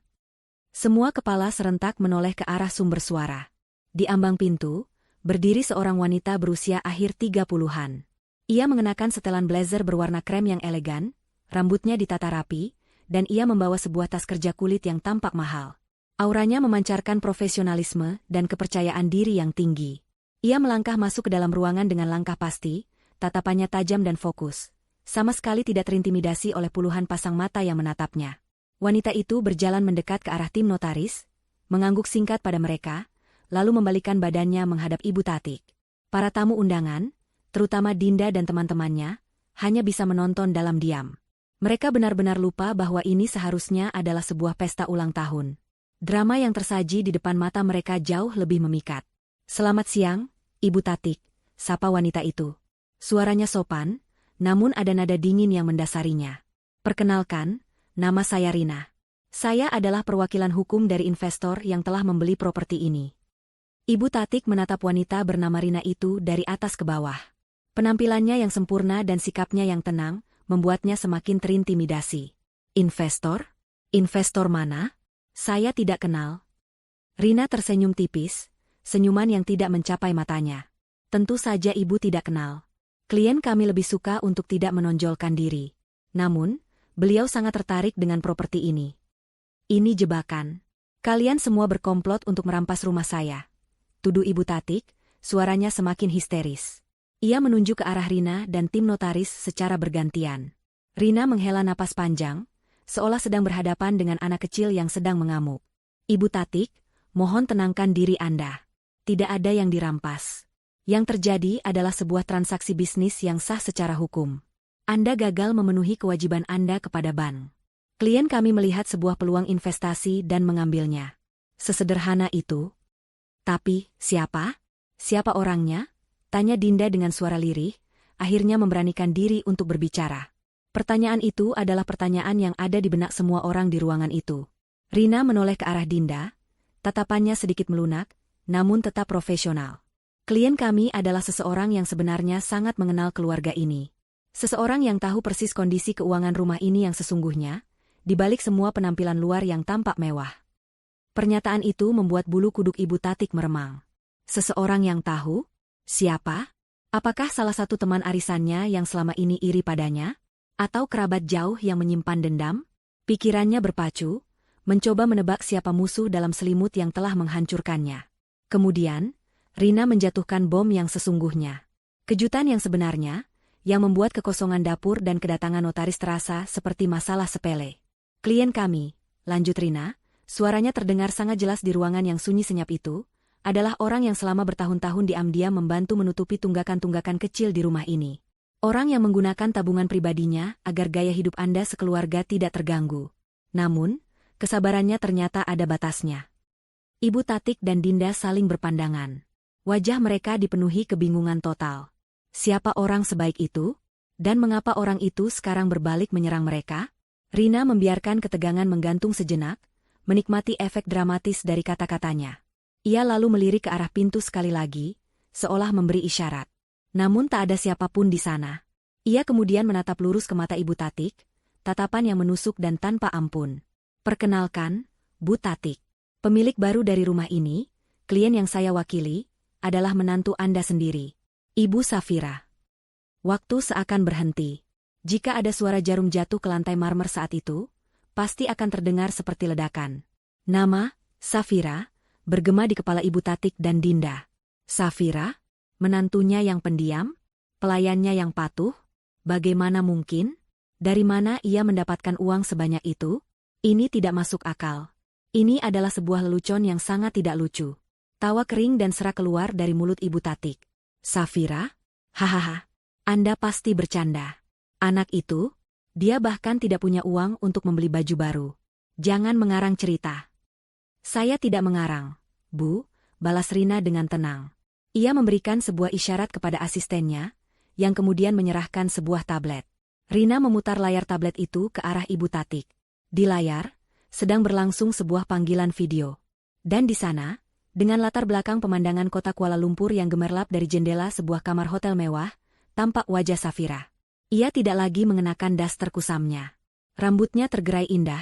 Semua kepala serentak menoleh ke arah sumber suara. Di ambang pintu, berdiri seorang wanita berusia akhir 30-an. Ia mengenakan setelan blazer berwarna krem yang elegan, rambutnya ditata rapi, dan ia membawa sebuah tas kerja kulit yang tampak mahal. Auranya memancarkan profesionalisme dan kepercayaan diri yang tinggi. Ia melangkah masuk ke dalam ruangan dengan langkah pasti, tatapannya tajam dan fokus. Sama sekali tidak terintimidasi oleh puluhan pasang mata yang menatapnya. Wanita itu berjalan mendekat ke arah tim notaris, mengangguk singkat pada mereka, lalu membalikkan badannya menghadap Ibu Tatik. Para tamu undangan, terutama Dinda dan teman-temannya, hanya bisa menonton dalam diam. Mereka benar-benar lupa bahwa ini seharusnya adalah sebuah pesta ulang tahun. Drama yang tersaji di depan mata mereka jauh lebih memikat. "Selamat siang, Ibu Tatik," sapa wanita itu. Suaranya sopan, namun ada nada dingin yang mendasarinya. "Perkenalkan, nama saya Rina. Saya adalah perwakilan hukum dari investor yang telah membeli properti ini." Ibu Tatik menatap wanita bernama Rina itu dari atas ke bawah. Penampilannya yang sempurna dan sikapnya yang tenang, membuatnya semakin terintimidasi. "Investor? Investor mana? Saya tidak kenal." Rina tersenyum tipis, senyuman yang tidak mencapai matanya. "Tentu saja ibu tidak kenal. Klien kami lebih suka untuk tidak menonjolkan diri. Namun, beliau sangat tertarik dengan properti ini. Ini jebakan. Kalian semua berkomplot untuk merampas rumah saya," tuduh Ibu Tatik, suaranya semakin histeris. Ia menunjuk ke arah Rina dan tim notaris secara bergantian. Rina menghela napas panjang, seolah sedang berhadapan dengan anak kecil yang sedang mengamuk. "Ibu Tatik, mohon tenangkan diri Anda. Tidak ada yang dirampas. Yang terjadi adalah sebuah transaksi bisnis yang sah secara hukum. Anda gagal memenuhi kewajiban Anda kepada bank. Klien kami melihat sebuah peluang investasi dan mengambilnya. Sesederhana itu." "Tapi, siapa? Siapa orangnya?" tanya Dinda dengan suara lirih, akhirnya memberanikan diri untuk berbicara. Pertanyaan itu adalah pertanyaan yang ada di benak semua orang di ruangan itu. Rina menoleh ke arah Dinda, tatapannya sedikit melunak, namun tetap profesional. "Klien kami adalah seseorang yang sebenarnya sangat mengenal keluarga ini. Seseorang yang tahu persis kondisi keuangan rumah ini yang sesungguhnya, di balik semua penampilan luar yang tampak mewah." Pernyataan itu membuat bulu kuduk Ibu Tatik meremang. Seseorang yang tahu? Siapa? Apakah salah satu teman arisannya yang selama ini iri padanya? Atau kerabat jauh yang menyimpan dendam? Pikirannya berpacu, mencoba menebak siapa musuh dalam selimut yang telah menghancurkannya. Kemudian, Rina menjatuhkan bom yang sesungguhnya. Kejutan yang sebenarnya, yang membuat kekosongan dapur dan kedatangan notaris terasa seperti masalah sepele. "Klien kami," lanjut Rina, suaranya terdengar sangat jelas di ruangan yang sunyi senyap itu, "adalah orang yang selama bertahun-tahun diam-diam membantu menutupi tunggakan-tunggakan kecil di rumah ini. Orang yang menggunakan tabungan pribadinya agar gaya hidup Anda sekeluarga tidak terganggu. Namun, kesabarannya ternyata ada batasnya." Ibu Tatik dan Dinda saling berpandangan. Wajah mereka dipenuhi kebingungan total. Siapa orang sebaik itu? Dan mengapa orang itu sekarang berbalik menyerang mereka? Rina membiarkan ketegangan menggantung sejenak, menikmati efek dramatis dari kata-katanya. Ia lalu melirik ke arah pintu sekali lagi, seolah memberi isyarat. Namun tak ada siapapun di sana. Ia kemudian menatap lurus ke mata Ibu Tatik, tatapan yang menusuk dan tanpa ampun. "Perkenalkan, Bu Tatik. Pemilik baru dari rumah ini, klien yang saya wakili, adalah menantu Anda sendiri, Ibu Safira." Waktu seakan berhenti. Jika ada suara jarum jatuh ke lantai marmer saat itu, pasti akan terdengar seperti ledakan. Nama, Safira, bergema di kepala Ibu Tatik dan Dinda. Safira? Menantunya yang pendiam? Pelayannya yang patuh? Bagaimana mungkin? Dari mana ia mendapatkan uang sebanyak itu? Ini tidak masuk akal. Ini adalah sebuah lelucon yang sangat tidak lucu. Tawa kering dan serak keluar dari mulut Ibu Tatik. "Safira? Hahaha. Anda pasti bercanda. Anak itu, dia bahkan tidak punya uang untuk membeli baju baru. Jangan mengarang cerita." "Saya tidak mengarang, Bu," balas Rina dengan tenang. Ia memberikan sebuah isyarat kepada asistennya, yang kemudian menyerahkan sebuah tablet. Rina memutar layar tablet itu ke arah Ibu Tatik. Di layar, sedang berlangsung sebuah panggilan video. Dan di sana, dengan latar belakang pemandangan kota Kuala Lumpur yang gemerlap dari jendela sebuah kamar hotel mewah, tampak wajah Safira. Ia tidak lagi mengenakan daster kusamnya. Rambutnya tergerai indah,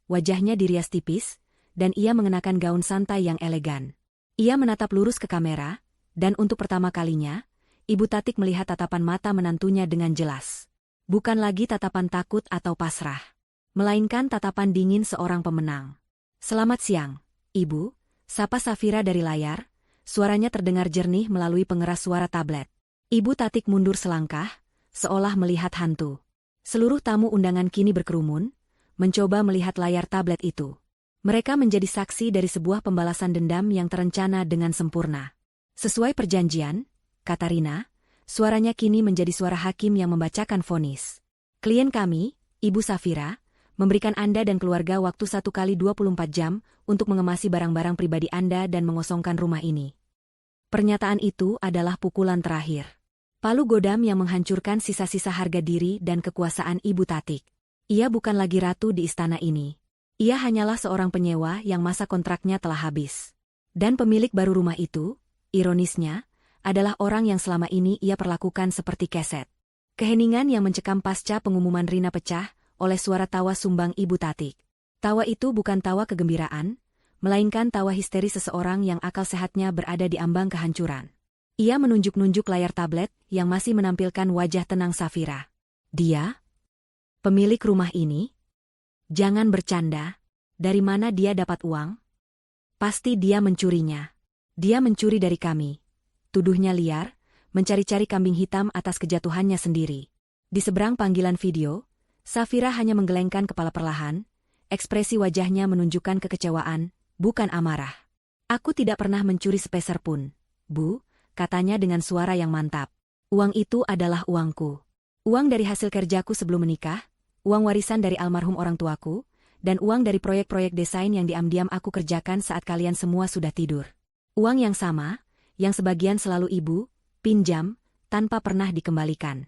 wajahnya dirias tipis, dan ia mengenakan gaun santai yang elegan. Ia menatap lurus ke kamera, dan untuk pertama kalinya, Ibu Tatik melihat tatapan mata menantunya dengan jelas. Bukan lagi tatapan takut atau pasrah, melainkan tatapan dingin seorang pemenang. "Selamat siang, Ibu," sapa Safira dari layar, suaranya terdengar jernih melalui pengeras suara tablet. Ibu Tatik mundur selangkah, seolah melihat hantu. Seluruh tamu undangan kini berkerumun, mencoba melihat layar tablet itu. Mereka menjadi saksi dari sebuah pembalasan dendam yang terencana dengan sempurna. "Sesuai perjanjian," kata Rina, suaranya kini menjadi suara hakim yang membacakan vonis. "Klien kami, Ibu Safira, memberikan Anda dan keluarga waktu 1 kali 24 jam untuk mengemasi barang-barang pribadi Anda dan mengosongkan rumah ini." Pernyataan itu adalah pukulan terakhir. Palu godam yang menghancurkan sisa-sisa harga diri dan kekuasaan Ibu Tatik. Ia bukan lagi ratu di istana ini. Ia hanyalah seorang penyewa yang masa kontraknya telah habis. Dan pemilik baru rumah itu, ironisnya, adalah orang yang selama ini ia perlakukan seperti keset. Keheningan yang mencekam pasca pengumuman Rina pecah oleh suara tawa sumbang Ibu Tatik. Tawa itu bukan tawa kegembiraan, melainkan tawa histeri seseorang yang akal sehatnya berada di ambang kehancuran. Ia menunjuk-nunjuk layar tablet yang masih menampilkan wajah tenang Safira. "Dia? Pemilik rumah ini? Jangan bercanda. Dari mana dia dapat uang? Pasti dia mencurinya. Dia mencuri dari kami," tuduhnya liar, mencari-cari kambing hitam atas kejatuhannya sendiri. Di seberang panggilan video, Safira hanya menggelengkan kepala perlahan, ekspresi wajahnya menunjukkan kekecewaan, bukan amarah. "Aku tidak pernah mencuri sepeser pun, Bu," katanya dengan suara yang mantap. "Uang itu adalah uangku. Uang dari hasil kerjaku sebelum menikah, uang warisan dari almarhum orang tuaku, dan uang dari proyek-proyek desain yang diam-diam aku kerjakan saat kalian semua sudah tidur. Uang yang sama, yang sebagian selalu Ibu pinjam, tanpa pernah dikembalikan."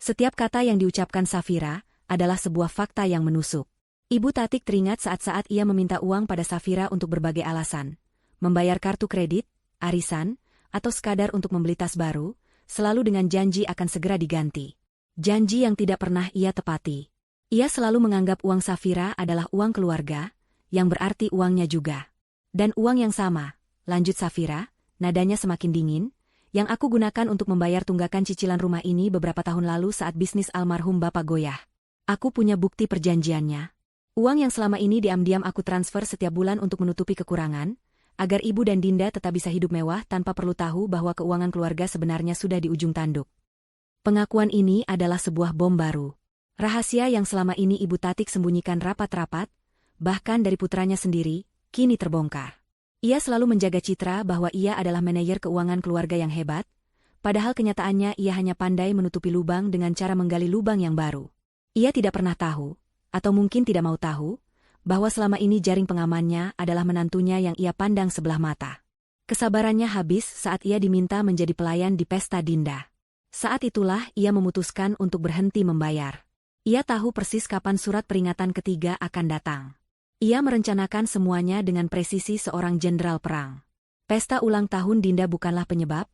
Setiap kata yang diucapkan Safira adalah sebuah fakta yang menusuk. Ibu Tatik teringat saat-saat ia meminta uang pada Safira untuk berbagai alasan, membayar kartu kredit, arisan, atau sekadar untuk membeli tas baru, selalu dengan janji akan segera diganti. Janji yang tidak pernah ia tepati. Ia selalu menganggap uang Safira adalah uang keluarga, yang berarti uangnya juga. "Dan uang yang sama," lanjut Safira, nadanya semakin dingin, "yang aku gunakan untuk membayar tunggakan cicilan rumah ini beberapa tahun lalu saat bisnis almarhum Bapak goyah. Aku punya bukti perjanjiannya. Uang yang selama ini diam-diam aku transfer setiap bulan untuk menutupi kekurangan, agar Ibu dan Dinda tetap bisa hidup mewah tanpa perlu tahu bahwa keuangan keluarga sebenarnya sudah di ujung tanduk." Pengakuan ini adalah sebuah bom baru. Rahasia yang selama ini Ibu Tatik sembunyikan rapat-rapat, bahkan dari putranya sendiri, kini terbongkar. Ia selalu menjaga citra bahwa ia adalah manajer keuangan keluarga yang hebat, padahal kenyataannya ia hanya pandai menutupi lubang dengan cara menggali lubang yang baru. Ia tidak pernah tahu, atau mungkin tidak mau tahu, bahwa selama ini jaring pengamannya adalah menantunya yang ia pandang sebelah mata. Kesabarannya habis saat ia diminta menjadi pelayan di pesta Dinda. Saat itulah ia memutuskan untuk berhenti membayar. Ia tahu persis kapan surat peringatan ketiga akan datang. Ia merencanakan semuanya dengan presisi seorang jenderal perang. Pesta ulang tahun Dinda bukanlah penyebab,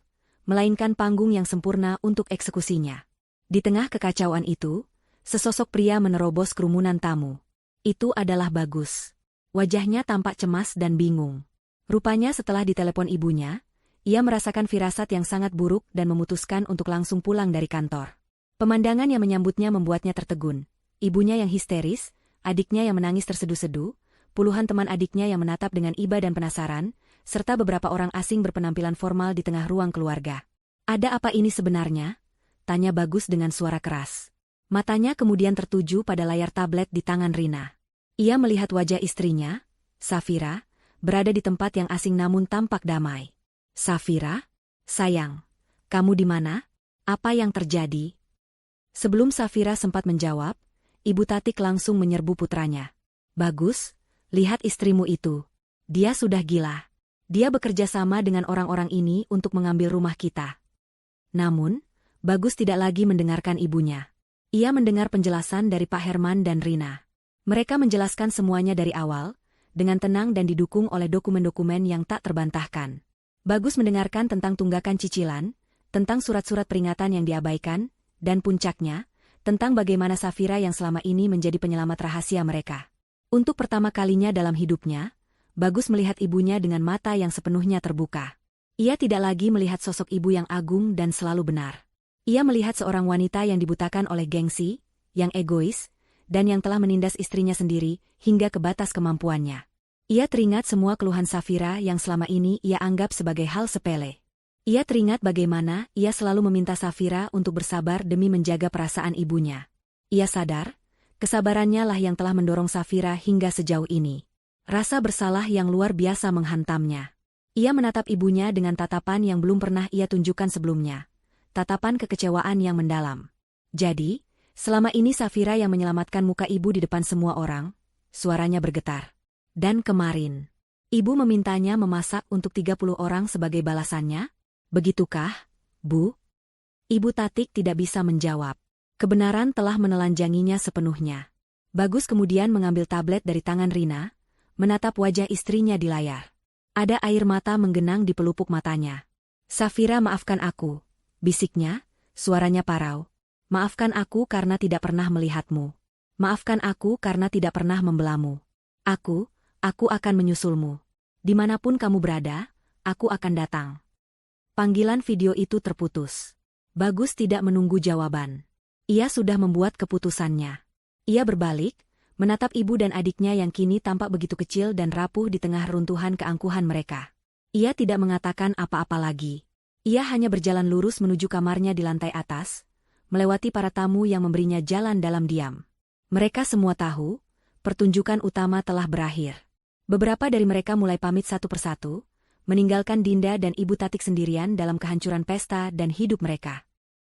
melainkan panggung yang sempurna untuk eksekusinya. Di tengah kekacauan itu, sesosok pria menerobos kerumunan tamu. Itu adalah Bagus. Wajahnya tampak cemas dan bingung. Rupanya setelah ditelepon ibunya, ia merasakan firasat yang sangat buruk dan memutuskan untuk langsung pulang dari kantor. Pemandangan yang menyambutnya membuatnya tertegun. Ibunya yang histeris, adiknya yang menangis terseduh-seduh, puluhan teman adiknya yang menatap dengan iba dan penasaran, serta beberapa orang asing berpenampilan formal di tengah ruang keluarga. "Ada apa ini sebenarnya?" tanya Bagus dengan suara keras. Matanya kemudian tertuju pada layar tablet di tangan Rina. Ia melihat wajah istrinya, Safira, berada di tempat yang asing namun tampak damai. "Safira? Sayang, kamu di mana? Apa yang terjadi?" Sebelum Safira sempat menjawab, Ibu Tatik langsung menyerbu putranya. "Bagus, lihat istrimu itu. Dia sudah gila. Dia bekerja sama dengan orang-orang ini untuk mengambil rumah kita." Namun, Bagus tidak lagi mendengarkan ibunya. Ia mendengar penjelasan dari Pak Herman dan Rina. Mereka menjelaskan semuanya dari awal, dengan tenang dan didukung oleh dokumen-dokumen yang tak terbantahkan. Bagus mendengarkan tentang tunggakan cicilan, tentang surat-surat peringatan yang diabaikan, dan puncaknya, tentang bagaimana Safira yang selama ini menjadi penyelamat rahasia mereka. Untuk pertama kalinya dalam hidupnya, Bagus melihat ibunya dengan mata yang sepenuhnya terbuka. Ia tidak lagi melihat sosok ibu yang agung dan selalu benar. Ia melihat seorang wanita yang dibutakan oleh gengsi, yang egois, dan yang telah menindas istrinya sendiri hingga ke batas kemampuannya. Ia teringat semua keluhan Safira yang selama ini ia anggap sebagai hal sepele. Ia teringat bagaimana ia selalu meminta Safira untuk bersabar demi menjaga perasaan ibunya. Ia sadar, kesabarannya lah yang telah mendorong Safira hingga sejauh ini. Rasa bersalah yang luar biasa menghantamnya. Ia menatap ibunya dengan tatapan yang belum pernah ia tunjukkan sebelumnya. Tatapan kekecewaan yang mendalam. Jadi, selama ini Safira yang menyelamatkan muka ibu di depan semua orang, suaranya bergetar. Dan kemarin, ibu memintanya memasak untuk 30 orang sebagai balasannya? Begitukah, Bu? Ibu Tatik tidak bisa menjawab. Kebenaran telah menelanjanginya sepenuhnya. Bagus kemudian mengambil tablet dari tangan Rina, menatap wajah istrinya di layar. Ada air mata menggenang di pelupuk matanya. Safira, maafkan aku, bisiknya, suaranya parau. Maafkan aku karena tidak pernah melihatmu. Maafkan aku karena tidak pernah membelamu. Aku akan menyusulmu. Dimanapun kamu berada, aku akan datang. Panggilan video itu terputus. Bagus tidak menunggu jawaban. Ia sudah membuat keputusannya. Ia berbalik, menatap ibu dan adiknya yang kini tampak begitu kecil dan rapuh di tengah runtuhan keangkuhan mereka. Ia tidak mengatakan apa-apa lagi. Ia hanya berjalan lurus menuju kamarnya di lantai atas, melewati para tamu yang memberinya jalan dalam diam. Mereka semua tahu, pertunjukan utama telah berakhir. Beberapa dari mereka mulai pamit satu persatu, meninggalkan Dinda dan Ibu Tatik sendirian dalam kehancuran pesta dan hidup mereka.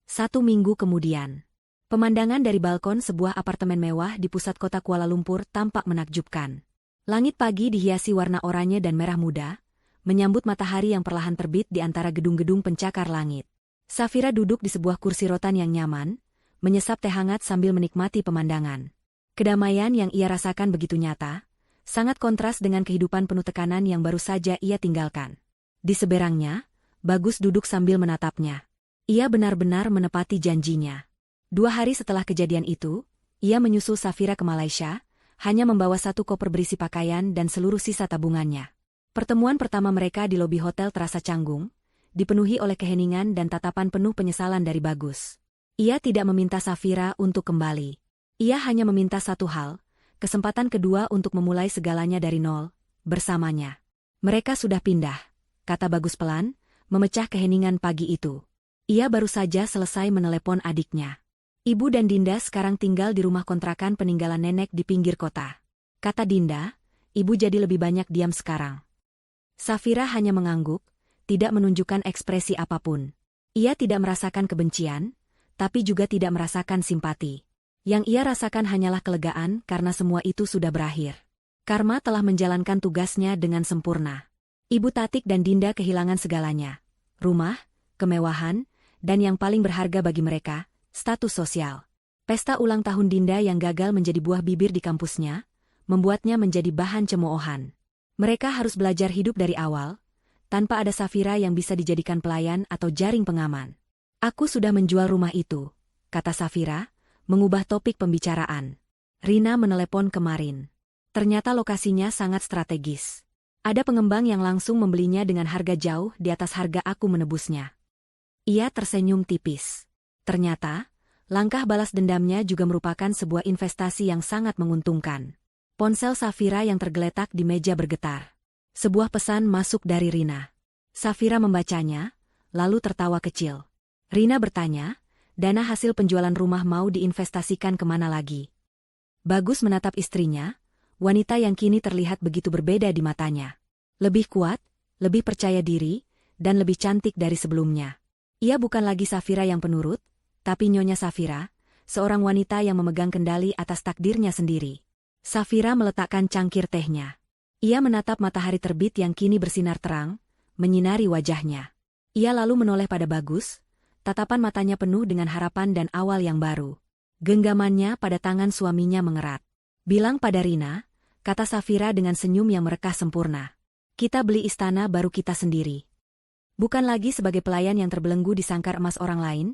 1 minggu kemudian, pemandangan dari balkon sebuah apartemen mewah di pusat kota Kuala Lumpur tampak menakjubkan. Langit pagi dihiasi warna oranye dan merah muda, menyambut matahari yang perlahan terbit di antara gedung-gedung pencakar langit. Safira duduk di sebuah kursi rotan yang nyaman, menyesap teh hangat sambil menikmati pemandangan. Kedamaian yang ia rasakan begitu nyata, sangat kontras dengan kehidupan penuh tekanan yang baru saja ia tinggalkan. Di seberangnya, Bagus duduk sambil menatapnya. Ia benar-benar menepati janjinya. 2 hari setelah kejadian itu, ia menyusul Safira ke Malaysia, hanya membawa 1 koper berisi pakaian dan seluruh sisa tabungannya. Pertemuan pertama mereka di lobi hotel terasa canggung, dipenuhi oleh keheningan dan tatapan penuh penyesalan dari Bagus. Ia tidak meminta Safira untuk kembali. Ia hanya meminta satu hal, kesempatan kedua untuk memulai segalanya dari nol, bersamanya. Mereka sudah pindah, kata Bagus pelan, memecah keheningan pagi itu. Ia baru saja selesai menelepon adiknya. Ibu dan Dinda sekarang tinggal di rumah kontrakan peninggalan nenek di pinggir kota. Kata Dinda, ibu jadi lebih banyak diam sekarang. Safira hanya mengangguk, tidak menunjukkan ekspresi apapun. Ia tidak merasakan kebencian, tapi juga tidak merasakan simpati. Yang ia rasakan hanyalah kelegaan karena semua itu sudah berakhir. Karma telah menjalankan tugasnya dengan sempurna. Ibu Tatik dan Dinda kehilangan segalanya. Rumah, kemewahan, dan yang paling berharga bagi mereka, status sosial. Pesta ulang tahun Dinda yang gagal menjadi buah bibir di kampusnya, membuatnya menjadi bahan cemoohan. Mereka harus belajar hidup dari awal, tanpa ada Safira yang bisa dijadikan pelayan atau jaring pengaman. Aku sudah menjual rumah itu, kata Safira, mengubah topik pembicaraan. Rina menelepon kemarin. Ternyata lokasinya sangat strategis. Ada pengembang yang langsung membelinya dengan harga jauh di atas harga aku menebusnya. Ia tersenyum tipis. Ternyata, langkah balas dendamnya juga merupakan sebuah investasi yang sangat menguntungkan. Ponsel Safira yang tergeletak di meja bergetar. Sebuah pesan masuk dari Rina. Safira membacanya, lalu tertawa kecil. Rina bertanya, dana hasil penjualan rumah mau diinvestasikan kemana lagi? Bagus menatap istrinya, wanita yang kini terlihat begitu berbeda di matanya. Lebih kuat, lebih percaya diri, dan lebih cantik dari sebelumnya. Ia bukan lagi Safira yang penurut, tapi Nyonya Safira, seorang wanita yang memegang kendali atas takdirnya sendiri. Safira meletakkan cangkir tehnya. Ia menatap matahari terbit yang kini bersinar terang, menyinari wajahnya. Ia lalu menoleh pada Bagus, tatapan matanya penuh dengan harapan dan awal yang baru. Genggamannya pada tangan suaminya mengerat. Bilang pada Rina, kata Safira dengan senyum yang merekah sempurna. Kita beli istana baru kita sendiri. Bukan lagi sebagai pelayan yang terbelenggu di sangkar emas orang lain,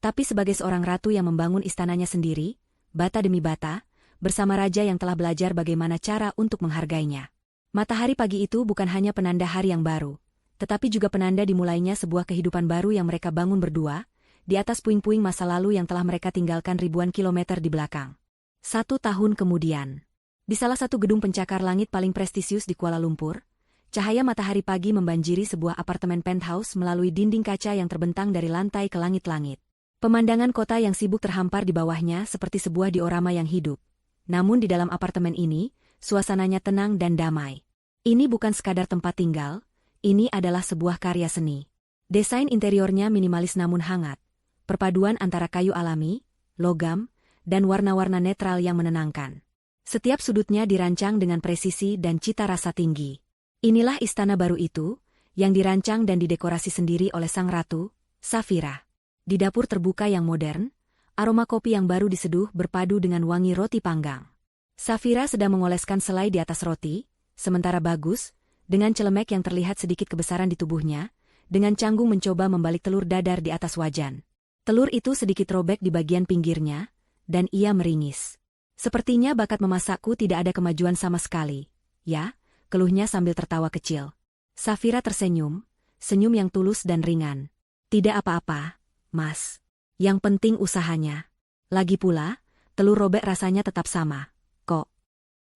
tapi sebagai seorang ratu yang membangun istananya sendiri, bata demi bata, bersama raja yang telah belajar bagaimana cara untuk menghargainya. Matahari pagi itu bukan hanya penanda hari yang baru, tetapi juga penanda dimulainya sebuah kehidupan baru yang mereka bangun berdua, di atas puing-puing masa lalu yang telah mereka tinggalkan ribuan kilometer di belakang. 1 tahun kemudian, di salah satu gedung pencakar langit paling prestisius di Kuala Lumpur, cahaya matahari pagi membanjiri sebuah apartemen penthouse melalui dinding kaca yang terbentang dari lantai ke langit-langit. Pemandangan kota yang sibuk terhampar di bawahnya seperti sebuah diorama yang hidup. Namun di dalam apartemen ini, suasananya tenang dan damai. Ini bukan sekadar tempat tinggal, ini adalah sebuah karya seni. Desain interiornya minimalis namun hangat. Perpaduan antara kayu alami, logam, dan warna-warna netral yang menenangkan. Setiap sudutnya dirancang dengan presisi dan cita rasa tinggi. Inilah istana baru itu, yang dirancang dan didekorasi sendiri oleh sang ratu, Safira. Di dapur terbuka yang modern, aroma kopi yang baru diseduh berpadu dengan wangi roti panggang. Safira sedang mengoleskan selai di atas roti, sementara Bagus, dengan celemek yang terlihat sedikit kebesaran di tubuhnya, dengan canggung mencoba membalik telur dadar di atas wajan. Telur itu sedikit robek di bagian pinggirnya, dan ia meringis. Sepertinya bakat memasakku tidak ada kemajuan sama sekali, ya? Keluhnya sambil tertawa kecil. Safira tersenyum, senyum yang tulus dan ringan. Tidak apa-apa, Mas. Yang penting usahanya. Lagi pula, telur robek rasanya tetap sama, kok.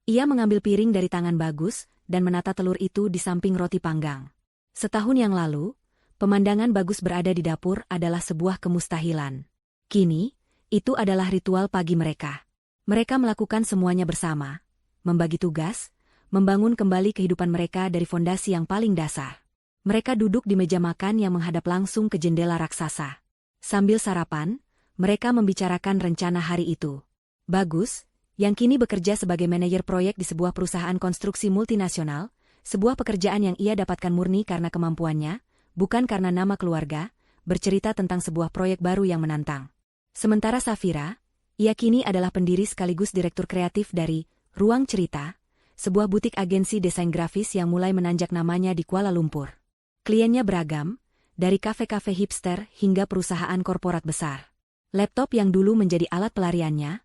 Ia mengambil piring dari tangan Bagus dan menata telur itu di samping roti panggang. Setahun yang lalu, pemandangan Bagus berada di dapur adalah sebuah kemustahilan. Kini, itu adalah ritual pagi mereka. Mereka melakukan semuanya bersama, membagi tugas, membangun kembali kehidupan mereka dari fondasi yang paling dasar. Mereka duduk di meja makan yang menghadap langsung ke jendela raksasa. Sambil sarapan, mereka membicarakan rencana hari itu. Bagus, yang kini bekerja sebagai manajer proyek di sebuah perusahaan konstruksi multinasional, sebuah pekerjaan yang ia dapatkan murni karena kemampuannya, bukan karena nama keluarga, bercerita tentang sebuah proyek baru yang menantang. Sementara Safira, ia kini adalah pendiri sekaligus direktur kreatif dari Ruang Cerita, sebuah butik agensi desain grafis yang mulai menanjak namanya di Kuala Lumpur. Kliennya beragam, dari kafe-kafe hipster hingga perusahaan korporat besar. Laptop yang dulu menjadi alat pelariannya,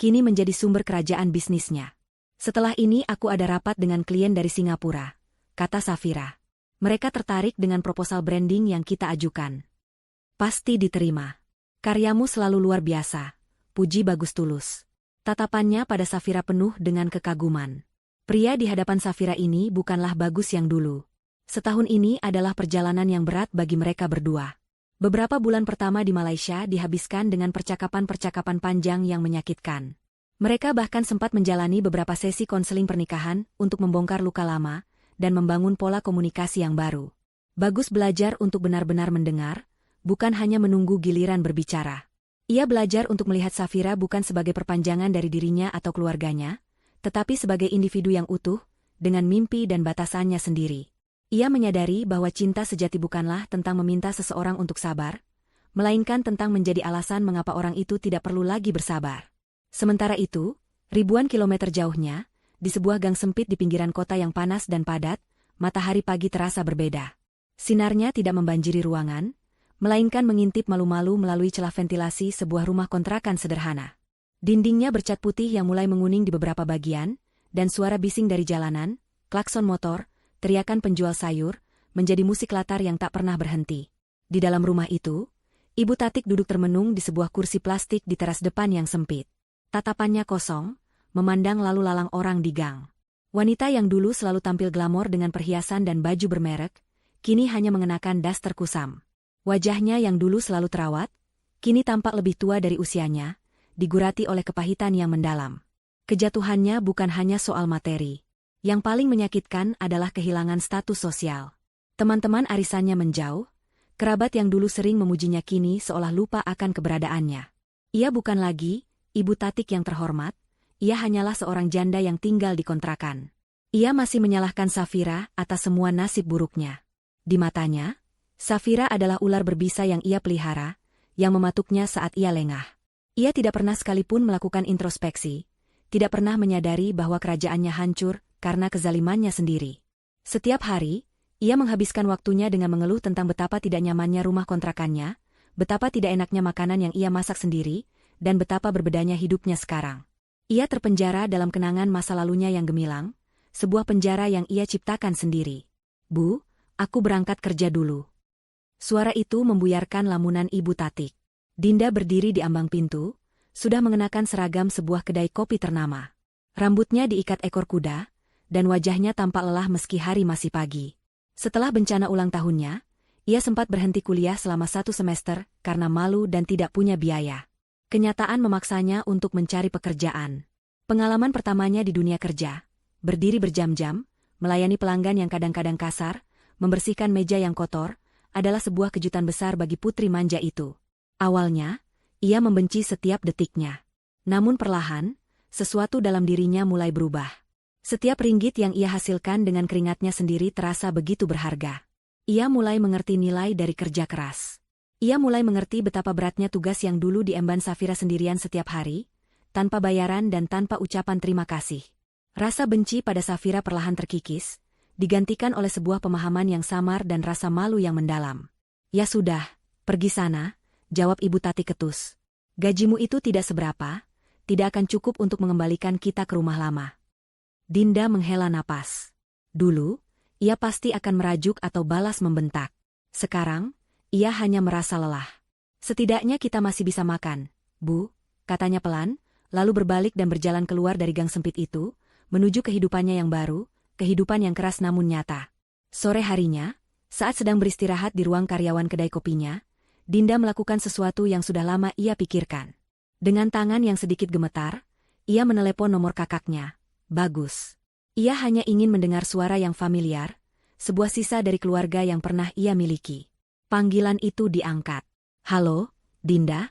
kini menjadi sumber kerajaan bisnisnya. Setelah ini aku ada rapat dengan klien dari Singapura, kata Safira. Mereka tertarik dengan proposal branding yang kita ajukan. Pasti diterima. Karyamu selalu luar biasa, puji Bagus tulus. Tatapannya pada Safira penuh dengan kekaguman. Pria di hadapan Safira ini bukanlah Bagus yang dulu. Setahun ini adalah perjalanan yang berat bagi mereka berdua. Beberapa bulan pertama di Malaysia dihabiskan dengan percakapan-percakapan panjang yang menyakitkan. Mereka bahkan sempat menjalani beberapa sesi konseling pernikahan untuk membongkar luka lama dan membangun pola komunikasi yang baru. Bagus belajar untuk benar-benar mendengar, bukan hanya menunggu giliran berbicara. Ia belajar untuk melihat Safira bukan sebagai perpanjangan dari dirinya atau keluarganya, tetapi sebagai individu yang utuh, dengan mimpi dan batasannya sendiri. Ia menyadari bahwa cinta sejati bukanlah tentang meminta seseorang untuk sabar, melainkan tentang menjadi alasan mengapa orang itu tidak perlu lagi bersabar. Sementara itu, ribuan kilometer jauhnya, di sebuah gang sempit di pinggiran kota yang panas dan padat, matahari pagi terasa berbeda. Sinarnya tidak membanjiri ruangan, melainkan mengintip malu-malu melalui celah ventilasi sebuah rumah kontrakan sederhana. Dindingnya bercat putih yang mulai menguning di beberapa bagian, dan suara bising dari jalanan, klakson motor, teriakan penjual sayur, menjadi musik latar yang tak pernah berhenti. Di dalam rumah itu, Ibu Tatik duduk termenung di sebuah kursi plastik di teras depan yang sempit. Tatapannya kosong, memandang lalu lalang orang di gang. Wanita yang dulu selalu tampil glamor dengan perhiasan dan baju bermerek, kini hanya mengenakan daster kusam. Wajahnya yang dulu selalu terawat, kini tampak lebih tua dari usianya, digurati oleh kepahitan yang mendalam. Kejatuhannya bukan hanya soal materi. Yang paling menyakitkan adalah kehilangan status sosial. Teman-teman arisannya menjauh, kerabat yang dulu sering memujinya kini seolah lupa akan keberadaannya. Ia bukan lagi Ibu Tatik yang terhormat, ia hanyalah seorang janda yang tinggal di kontrakan. Ia masih menyalahkan Safira atas semua nasib buruknya. Di matanya, Safira adalah ular berbisa yang ia pelihara, yang mematuknya saat ia lengah. Ia tidak pernah sekalipun melakukan introspeksi. tidak pernah menyadari bahwa kerajaannya hancur karena kezalimannya sendiri. Setiap hari, ia menghabiskan waktunya dengan mengeluh tentang betapa tidak nyamannya rumah kontrakannya, betapa tidak enaknya makanan yang ia masak sendiri, dan betapa berbedanya hidupnya sekarang. Ia terpenjara dalam kenangan masa lalunya yang gemilang, sebuah penjara yang ia ciptakan sendiri. "Bu, aku berangkat kerja dulu." Suara itu membuyarkan lamunan Ibu Tatik. Dinda berdiri di ambang pintu, sudah mengenakan seragam sebuah kedai kopi ternama. Rambutnya diikat ekor kuda, dan wajahnya tampak lelah meski hari masih pagi. Setelah bencana ulang tahunnya, ia sempat berhenti kuliah selama 1 semester karena malu dan tidak punya biaya. Kenyataan memaksanya untuk mencari pekerjaan. Pengalaman pertamanya di dunia kerja, berdiri berjam-jam, melayani pelanggan yang kadang-kadang kasar, membersihkan meja yang kotor, adalah sebuah kejutan besar bagi putri manja itu. Awalnya, ia membenci setiap detiknya. Namun perlahan, sesuatu dalam dirinya mulai berubah. Setiap ringgit yang ia hasilkan dengan keringatnya sendiri terasa begitu berharga. Ia mulai mengerti nilai dari kerja keras. Ia mulai mengerti betapa beratnya tugas yang dulu diemban Safira sendirian setiap hari, tanpa bayaran dan tanpa ucapan terima kasih. Rasa benci pada Safira perlahan terkikis, digantikan oleh sebuah pemahaman yang samar dan rasa malu yang mendalam. "Ya sudah, pergi sana," jawab Ibu Tati ketus. "Gajimu itu tidak seberapa, tidak akan cukup untuk mengembalikan kita ke rumah lama." Dinda menghela napas. Dulu, ia pasti akan merajuk atau balas membentak. Sekarang, ia hanya merasa lelah. "Setidaknya kita masih bisa makan, Bu," katanya pelan, lalu berbalik dan berjalan keluar dari gang sempit itu, menuju kehidupannya yang baru, kehidupan yang keras namun nyata. Sore harinya, saat sedang beristirahat di ruang karyawan kedai kopinya, Dinda melakukan sesuatu yang sudah lama ia pikirkan. Dengan tangan yang sedikit gemetar, ia menelepon nomor kakaknya, Bagus. Ia hanya ingin mendengar suara yang familiar, sebuah sisa dari keluarga yang pernah ia miliki. Panggilan itu diangkat. "Halo, Dinda?"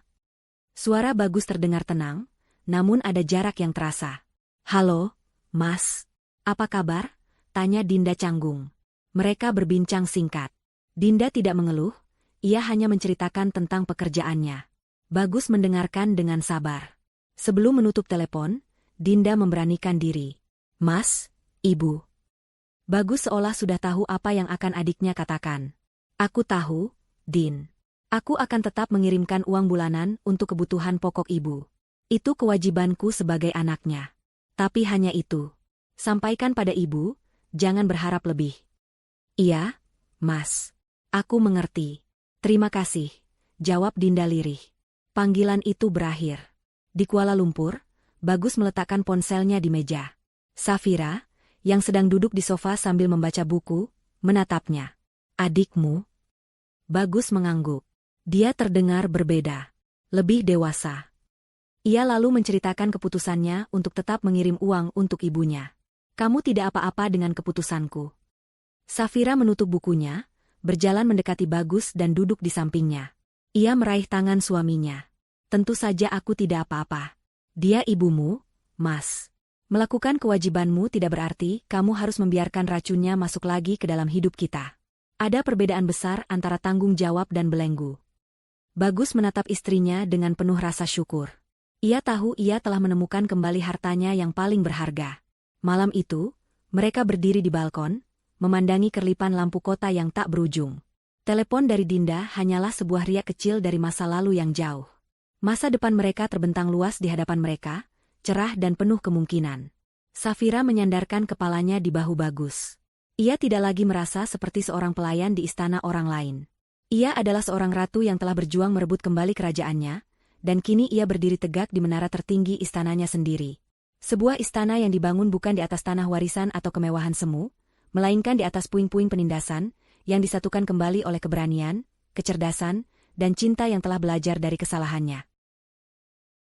Suara Bagus terdengar tenang, namun ada jarak yang terasa. "Halo, Mas. Apa kabar?" tanya Dinda canggung. Mereka berbincang singkat. Dinda tidak mengeluh, ia hanya menceritakan tentang pekerjaannya. Bagus mendengarkan dengan sabar. Sebelum menutup telepon, Dinda memberanikan diri. "Mas, Ibu." Bagus seolah sudah tahu apa yang akan adiknya katakan. "Aku tahu, Din. Aku akan tetap mengirimkan uang bulanan untuk kebutuhan pokok Ibu. Itu kewajibanku sebagai anaknya. Tapi hanya itu. Sampaikan pada Ibu, jangan berharap lebih." "Iya, Mas. Aku mengerti. Terima kasih," jawab Dinda lirih. Panggilan itu berakhir. Di Kuala Lumpur, Bagus meletakkan ponselnya di meja. Safira, yang sedang duduk di sofa sambil membaca buku, menatapnya. "Adikmu?" Bagus mengangguk. Dia terdengar berbeda. Lebih dewasa. Ia lalu menceritakan keputusannya untuk tetap mengirim uang untuk ibunya. "Kamu tidak apa-apa dengan keputusanku." Safira menutup bukunya, berjalan mendekati Bagus dan duduk di sampingnya. Ia meraih tangan suaminya. "Tentu saja aku tidak apa-apa. Dia ibumu, Mas. Melakukan kewajibanmu tidak berarti kamu harus membiarkan racunnya masuk lagi ke dalam hidup kita. Ada perbedaan besar antara tanggung jawab dan belenggu." Bagus menatap istrinya dengan penuh rasa syukur. Ia tahu ia telah menemukan kembali hartanya yang paling berharga. Malam itu, mereka berdiri di balkon, memandangi kerlipan lampu kota yang tak berujung. Telepon dari Dinda hanyalah sebuah riak kecil dari masa lalu yang jauh. Masa depan mereka terbentang luas di hadapan mereka, cerah dan penuh kemungkinan. Safira menyandarkan kepalanya di bahu Bagus. Ia tidak lagi merasa seperti seorang pelayan di istana orang lain. Ia adalah seorang ratu yang telah berjuang merebut kembali kerajaannya, dan kini ia berdiri tegak di menara tertinggi istananya sendiri. Sebuah istana yang dibangun bukan di atas tanah warisan atau kemewahan semu, melainkan di atas puing-puing penindasan, yang disatukan kembali oleh keberanian, kecerdasan, dan cinta yang telah belajar dari kesalahannya.